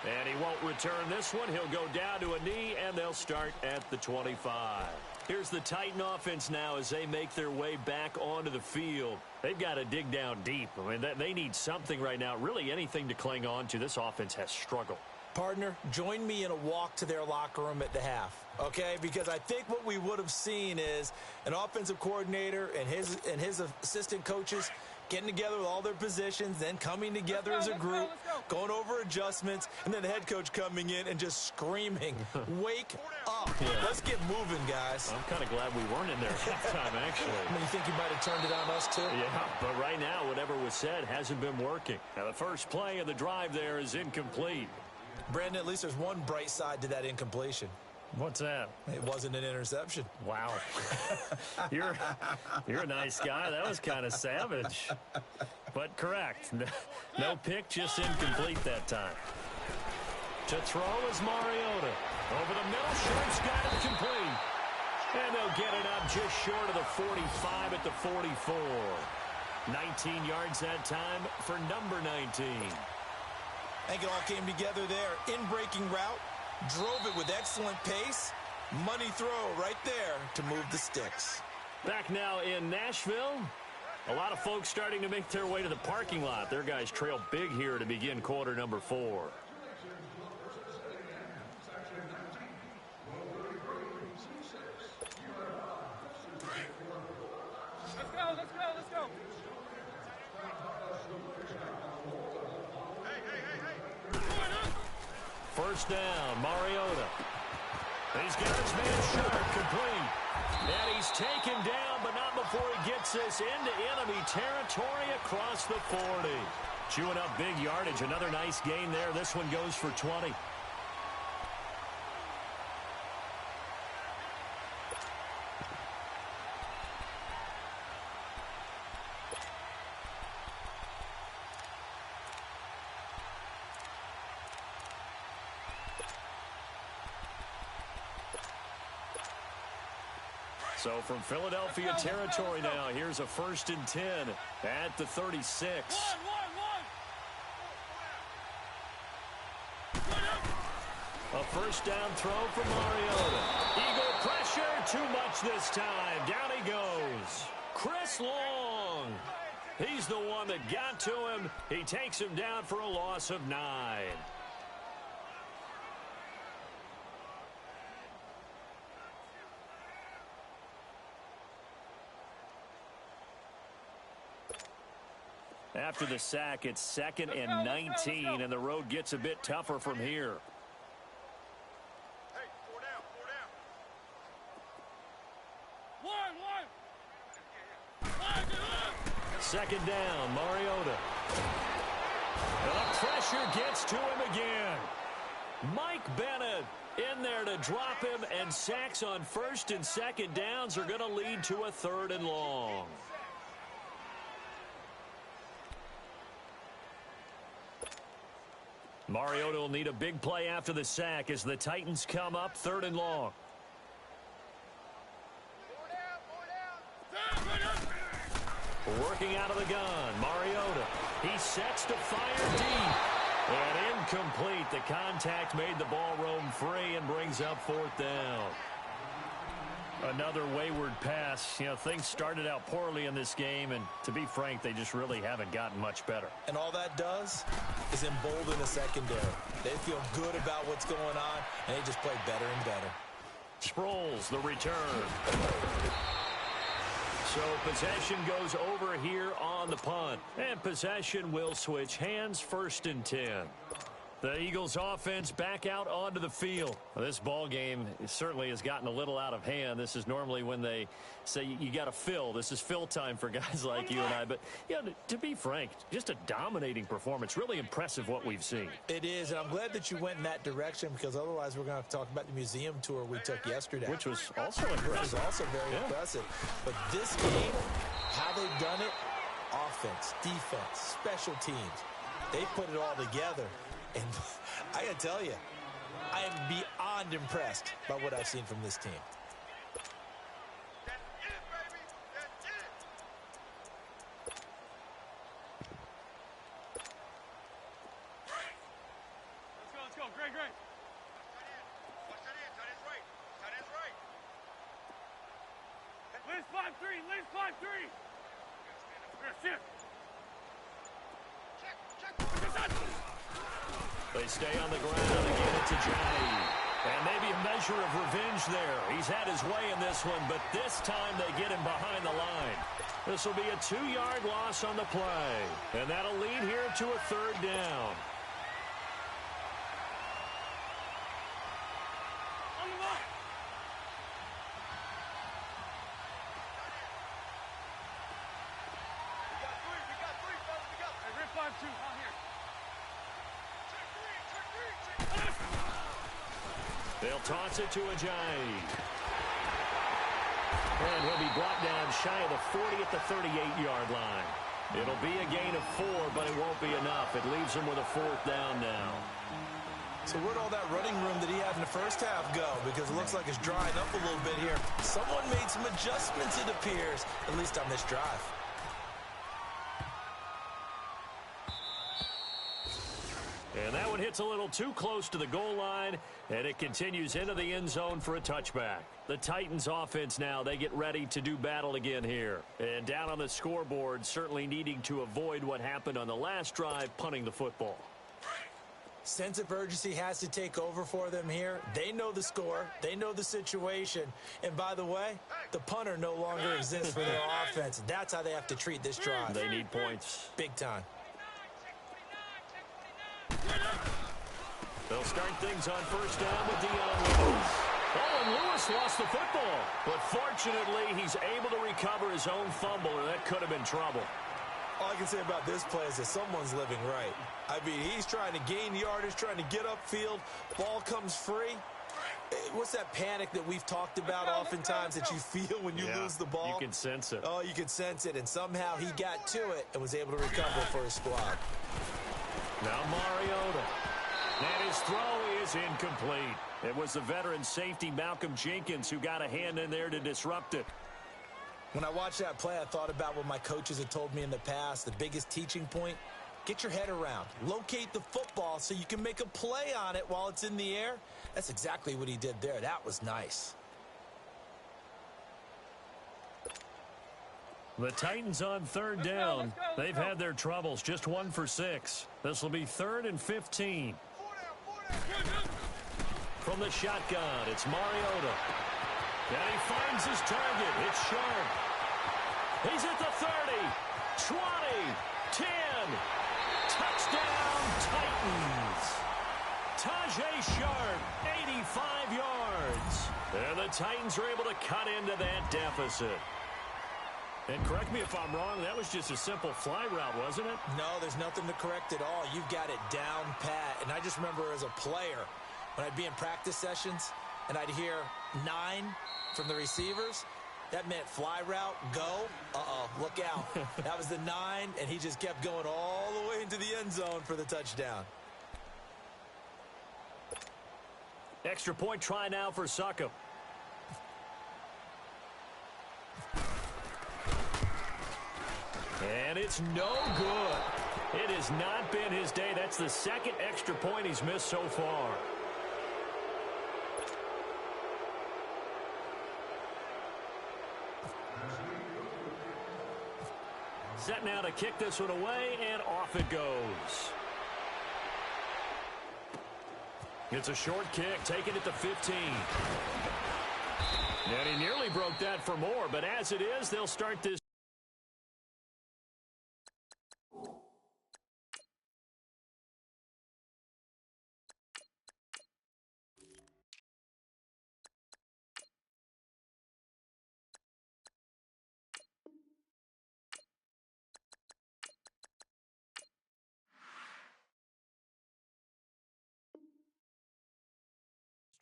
And he won't return this one. He'll go down to a knee, and they'll start at the 25. Here's the Titan offense now as they make their way back onto the field. They've got to dig down deep. I mean, they need something right now, really anything to cling on to. This offense has struggled. Partner, join me in a walk to their locker room at the half, okay? Because I think what we would have seen is an offensive coordinator and his assistant coaches getting together with all their positions, then coming together as a group, going over adjustments, and then the head coach coming in and just screaming, wake up. Yeah. Let's get moving, guys. I'm kind of glad we weren't in there at halftime, actually. I mean, you think you might have turned it on us, too? Yeah, but right now, whatever was said hasn't been working. Now, the first play of the drive there is incomplete. Brandon, at least there's one bright side to that incompletion. What's that? It wasn't an interception. Wow. You're a nice guy. That was kind of savage. But correct. No pick, just incomplete that time. To throw is Mariota. Over the middle, Sharp's got it complete. And they'll get it up just short of the 45 at the 44. 19 yards that time for number 19. I think it all came together there. In-breaking route, drove it with excellent pace. Money throw right there to move the sticks. Back now in Nashville. A lot of folks starting to make their way to the parking lot. Their guys trail big here to begin quarter number 4. Let's go. First down, Mariota. He's got his man Sharp complete. And he's taken down, but not before he gets this into enemy territory across the 40. Chewing up big yardage. Another nice gain there. This one goes for 20. So from Philadelphia territory now, here's a 1st and 10 at the 36. A first down throw for Mariota. Eagle pressure, too much this time. Down he goes. Chris Long. He's the one that got to him. He takes him down for a loss of 9. After the sack, it's 2nd and 19, and the road gets a bit tougher from here. Hey, 4 down. One. Second down, Mariota. And the pressure gets to him again. Mike Bennett in there to drop him, and sacks on first and second downs are going to lead to a 3rd and long. Mariota will need a big play after the sack as the Titans come up 3rd and long. Working out of the gun, Mariota. He sets to fire deep. And incomplete. The contact made the ball roam free and brings up 4th down. Another wayward pass. You know, things started out poorly in this game, and to be frank, they just really haven't gotten much better. And all that does is embolden the secondary. They feel good about what's going on, and they just play better and better. Sproles, the return. So possession goes over here on the punt. And possession will switch hands, 1st and 10. The Eagles offense back out onto the field. Well, this ball game certainly has gotten a little out of hand. This is normally when they say you got to fill. This is fill time for guys like you and I. But, yeah, to be frank, just a dominating performance. Really impressive what we've seen. It is, and I'm glad that you went in that direction, because otherwise we're going to have to talk about the museum tour we took yesterday. Which was also impressive. Which was also very impressive. But this game, how they've done it, offense, defense, special teams, they put it all together. And I got to tell you, I am beyond impressed by what I've seen from this team. That's it, baby. That's it. Let's go. Great. Watch that in. Tight end's right. Tight end's right. Liz 5-3. Liz 5-3. Shift. Check. They stay on the ground and give it to Johnny. And maybe a measure of revenge there. He's had his way in this one, but this time they get him behind the line. This will be a 2-yard loss on the play. And that'll lead here to a 3rd down. On the line. We got three, fellas. We got 3. Hey, rip 5-2. Out here. They'll toss it to Ajayi. And he'll be brought down shy of the 40 at the 38-yard line. It'll be a gain of 4, but it won't be enough. It leaves him with a 4th down now. So where'd all that running room that he had in the first half go? Because it looks like it's drying up a little bit here. Someone made some adjustments, it appears, at least on this drive. And that one hits a little too close to the goal line, and it continues into the end zone for a touchback. The Titans offense now, they get ready to do battle again here. And down on the scoreboard, certainly needing to avoid what happened on the last drive, punting the football. Sense of urgency has to take over for them here. They know the score. They know the situation. And by the way, the punter no longer exists for their offense. That's how they have to treat this drive. They need points. Big time. They'll start things on first down with Dion Lewis. Oh, and Lewis lost the football. But fortunately, he's able to recover his own fumble, or that could have been trouble. All I can say about this play is that someone's living right. I mean, he's trying to gain yardage, trying to get upfield. Ball comes free. What's that panic that we've talked about oftentimes that you feel when you lose the ball? You can sense it. Oh, you can sense it. And somehow he got to it and was able to recover for his squad. Now Mariota. And his throw is incomplete. It was the veteran safety Malcolm Jenkins who got a hand in there to disrupt it. When I watched that play, I thought about what my coaches had told me in the past. The biggest teaching point, get your head around. Locate the football so you can make a play on it while it's in the air. That's exactly what he did there. That was nice. The Titans on third down. They've had their troubles. Just 1 for 6. This will be 3rd and 15. From the shotgun, it's Mariota. And he finds his target. It's Sharp. He's at the 30, 20, 10. Touchdown, Titans. Tajay Sharp, 85 yards. And the Titans are able to cut into that deficit. And correct me if I'm wrong, that was just a simple fly route, wasn't it? No, there's nothing to correct at all. You've got it down pat. And I just remember as a player, when I'd be in practice sessions and I'd hear 9 from the receivers, that meant fly route, go. Look out. That was the 9, and he just kept going all the way into the end zone for the touchdown. Extra point try now for Succop. And it's no good. It has not been his day. That's the second extra point he's missed so far. Set now to kick this one away, and off it goes. It's a short kick, taking it to 15. And he nearly broke that for more, but as it is, they'll start this.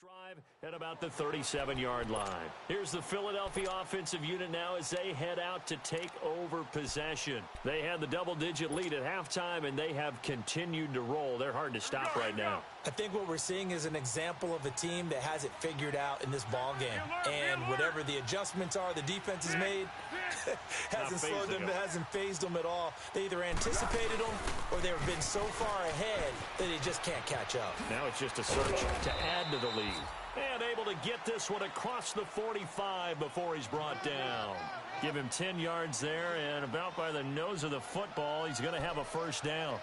Drive at about the 37-yard line. Here's the Philadelphia offensive unit now as they head out to take over possession. They had the double-digit lead at halftime, and they have continued to roll. They're hard to stop right now. I think what we're seeing is an example of a team that has it figured out in this ball game. And whatever the adjustments are the defense has made, hasn't slowed them, hasn't phased them at all. They either anticipated them or they've been so far ahead that they just can't catch up. Now it's just a search to add to the lead. And able to get this one across the 45 before he's brought down. Give him 10 yards there, and about by the nose of the football, he's going to have a first down.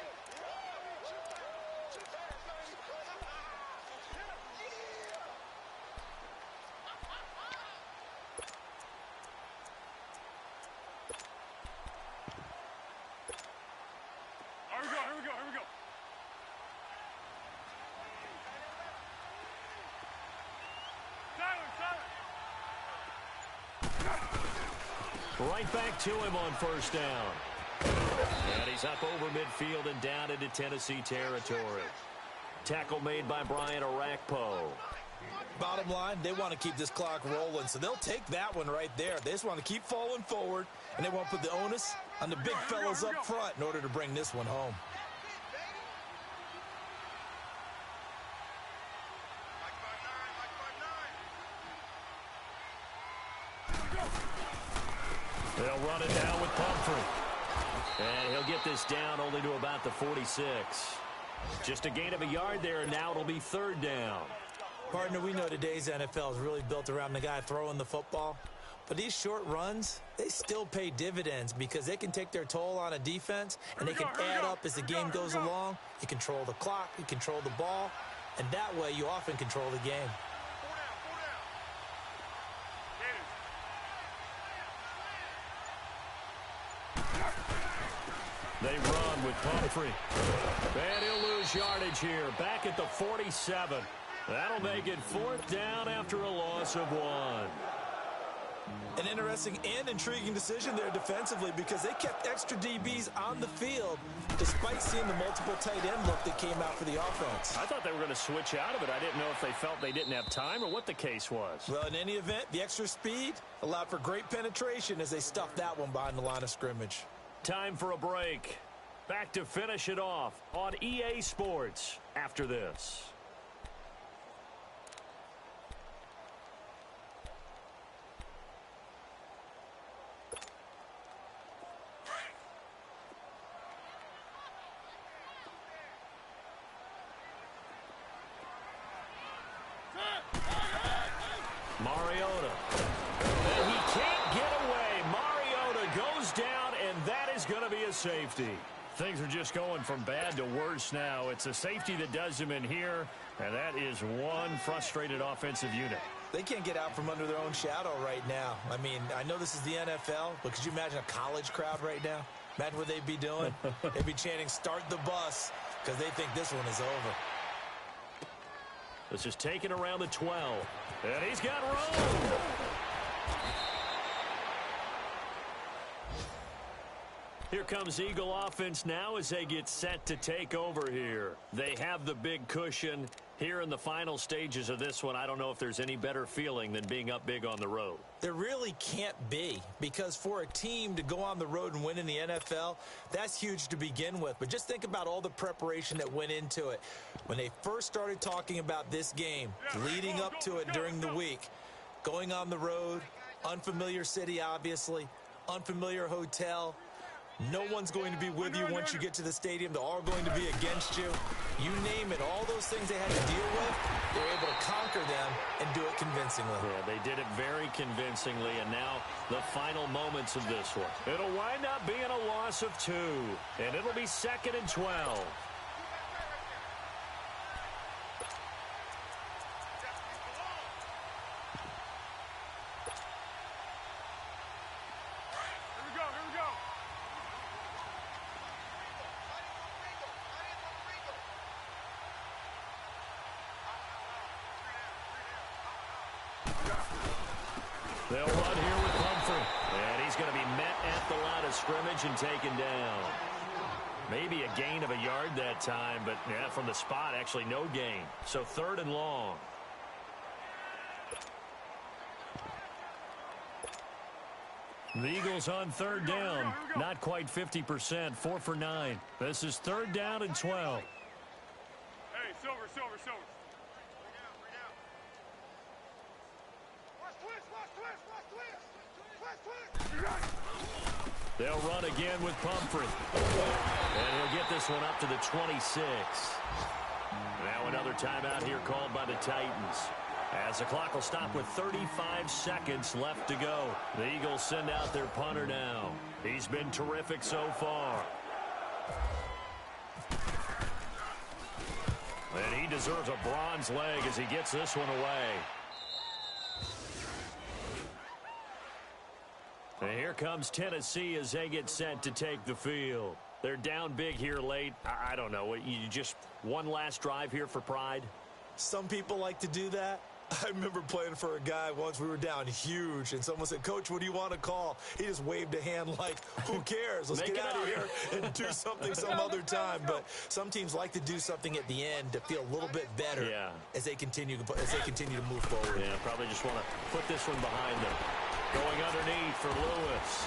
Right back to him on first down. And he's up over midfield and down into Tennessee territory. Tackle made by Brian Orakpo. Bottom line, they want to keep this clock rolling, so they'll take that one right there. They just want to keep falling forward, and they want to put the onus on the big fellas up front in order to bring this one home. They'll run it down with Pumphrey. And he'll get this down only to about the 46. Just a gain of a yard there, and now it'll be third down. Partner, we know today's NFL is really built around the guy throwing the football. But these short runs, they still pay dividends because they can take their toll on a defense, and they can add up as the game goes along. You control the clock, you control the ball, and that way you often control the game. They run with Pumphrey. And he'll lose yardage here. Back at the 47. That'll make it fourth down after a loss of 1. An interesting and intriguing decision there defensively because they kept extra DBs on the field despite seeing the multiple tight end look that came out for the offense. I thought they were going to switch out of it. I didn't know if they felt they didn't have time or what the case was. Well, in any event, the extra speed allowed for great penetration as they stuffed that one behind the line of scrimmage. Time for a break. Back to finish it off on EA Sports after this. Mariota. And he can't get away. Mariota goes down, and that is going to be a safety. Things are just going from bad to worse now. It's a safety that does him in here, and that is one frustrated offensive unit. They can't get out from under their own shadow right now. I mean, I know this is the NFL, but could you imagine a college crowd right now? Imagine what they'd be doing. They'd be chanting, "Start the bus," because they think this one is over. This is taken around the 12, and he's got room. Here comes Eagle offense now as they get set to take over here. They have the big cushion. Here in the final stages of this one, I don't know if there's any better feeling than being up big on the road. There really can't be, because for a team to go on the road and win in the NFL, that's huge to begin with. But just think about all the preparation that went into it. When they first started talking about this game, leading up to it during the week, going on the road, unfamiliar city, obviously, unfamiliar hotel. No one's going to be with you once you get to the stadium. They're all going to be against you. You name it, all those things they had to deal with, they were able to conquer them and do it convincingly. Yeah, they did it very convincingly, and now the final moments of this one. It'll wind up being a loss of 2, and it'll be 2nd and 12. They'll run here with Humphrey. And he's going to be met at the line of scrimmage and taken down. Maybe a gain of a yard that time, but yeah, from the spot, actually no gain. So 3rd and long. The Eagles on 3rd down. Not quite 50%. 4 for 9. This is 3rd down and 12. Hey, Silver. They'll run again with Pumphrey. And he'll get this one up to the 26. Now another timeout here called by the Titans. As the clock will stop with 35 seconds left to go. The Eagles send out their punter now. He's been terrific so far. And he deserves a bronze leg as he gets this one away. And here comes Tennessee as they get set to take the field. They're down big here late. I don't know. You just one last drive here for pride? Some people like to do that. I remember playing for a guy once. We were down huge, and someone said, "Coach, what do you want to call?" He just waved a hand like, who cares? Let's get out of here and do something some other time. But some teams like to do something at the end to feel a little bit better as they continue to move forward. Yeah, probably just want to put this one behind them. Going underneath for Lewis.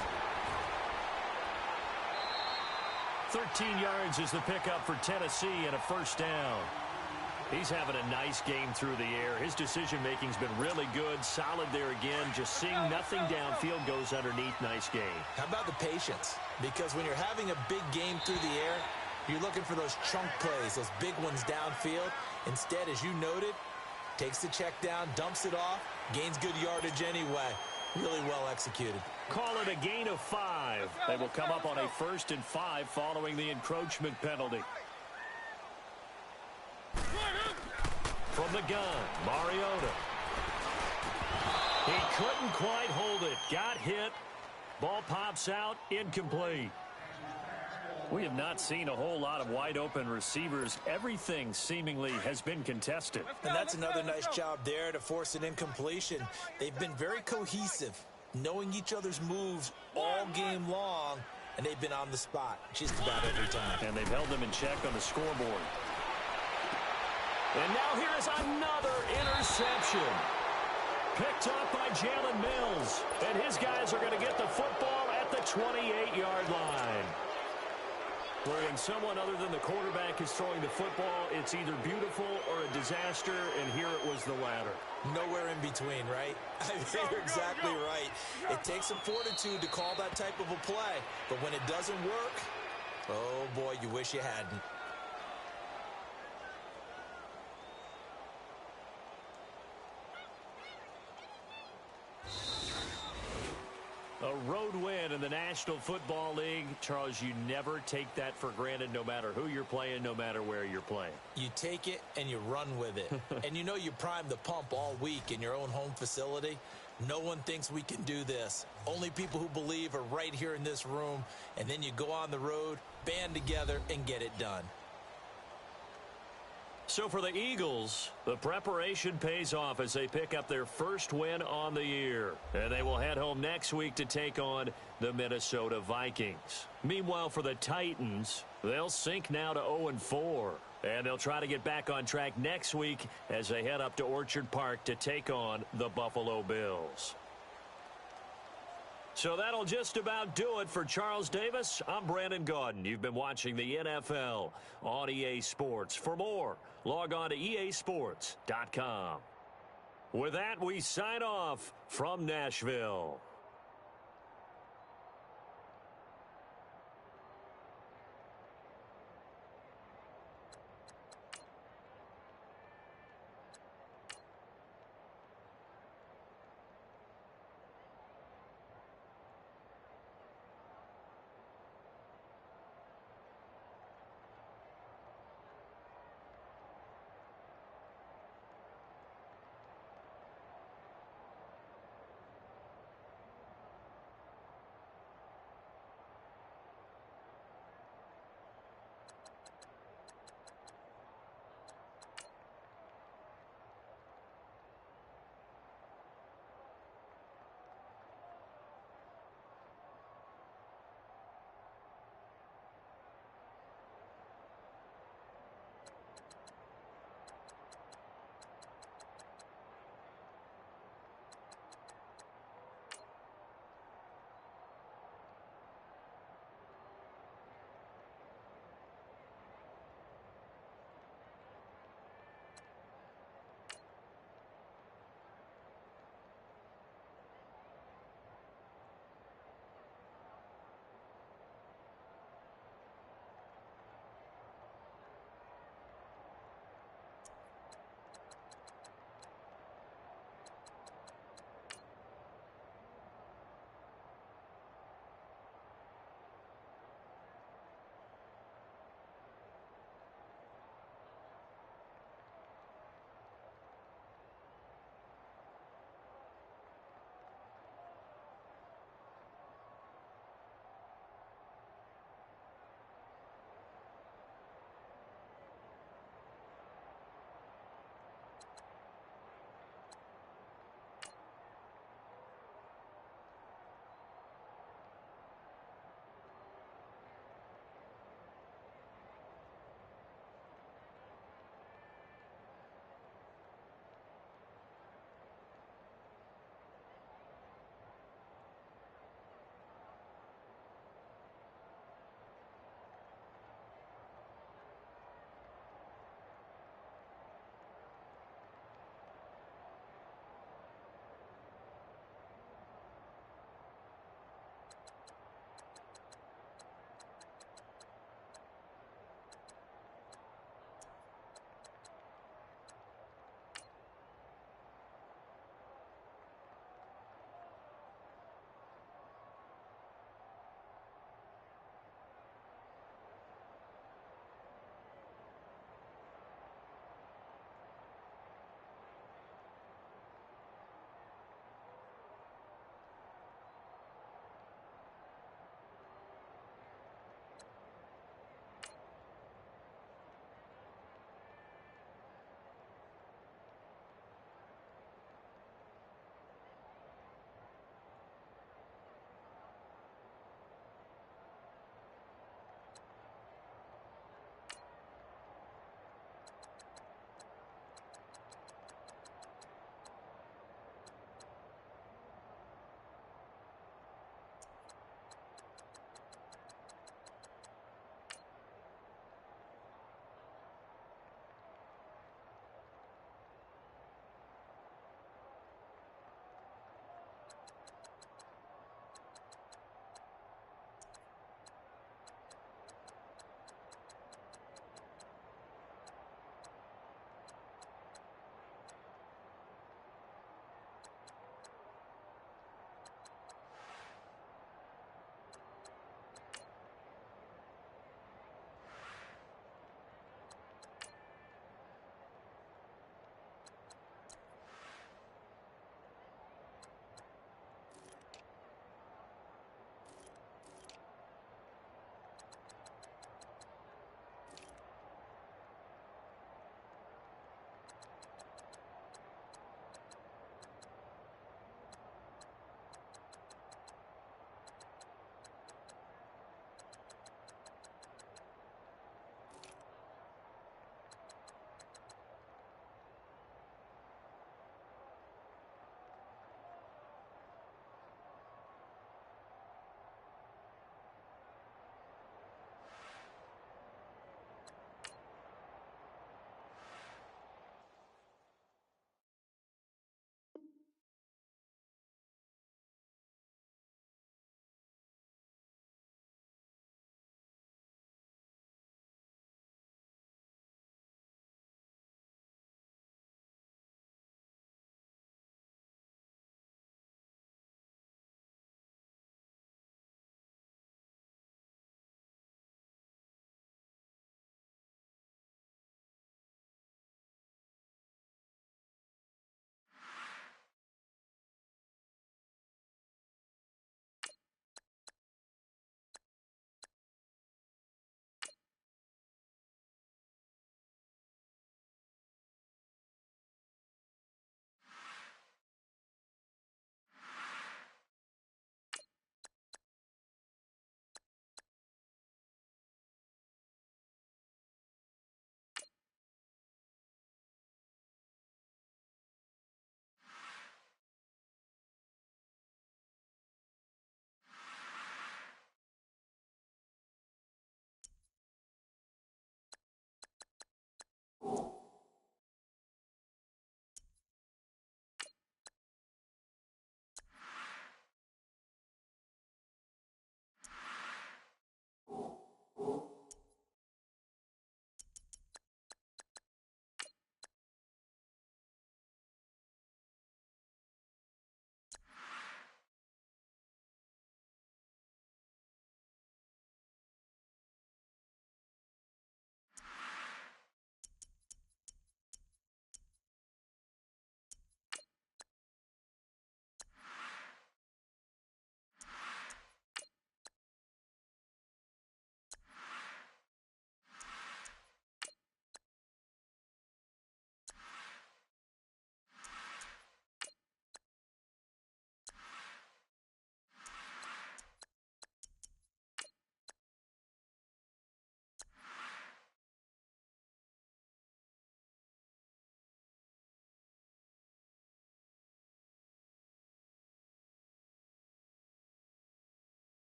13 yards is the pickup for Tennessee and a 1st down. He's having a nice game through the air. His decision-making's been really good. Solid there again. Just seeing nothing downfield, goes underneath. Nice game. How about the patience? Because when you're having a big game through the air, you're looking for those chunk plays, those big ones downfield. Instead, as you noted, takes the check down, dumps it off, gains good yardage anyway. Really well executed. Call it a gain of 5. They will come up on a 1st and 5 following the encroachment penalty. From the gun, Mariota. He couldn't quite hold it. Got hit. Ball pops out. Incomplete. We have not seen a whole lot of wide-open receivers. Everything seemingly has been contested. And that's another nice job there to force an incompletion. They've been very cohesive, knowing each other's moves all game long, and they've been on the spot just about every time. And they've held them in check on the scoreboard. And now here is another interception. Picked up by Jalen Mills. And his guys are going to get the football at the 28-yard line. When someone other than the quarterback is throwing the football, it's either beautiful or a disaster, and here it was the latter. Nowhere in between, right? I mean, you're exactly right. It takes some fortitude to call that type of a play, but when it doesn't work, oh boy, you wish you hadn't. A road win in the National Football League. Charles, you never take that for granted, no matter who you're playing, no matter where you're playing. You take it and you run with it. And you know you prime the pump all week in your own home facility. No one thinks we can do this. Only people who believe are right here in this room. And then you go on the road, band together, and get it done. So for the Eagles, the preparation pays off as they pick up their first win on the year. And they will head home next week to take on the Minnesota Vikings. Meanwhile, for the Titans, they'll sink now to 0-4. And they'll try to get back on track next week as they head up to Orchard Park to take on the Buffalo Bills. So that'll just about do it for Charles Davis. I'm Brandon Gaudin. You've been watching the NFL on EA Sports. For more, log on to easports.com. With that, we sign off from Nashville.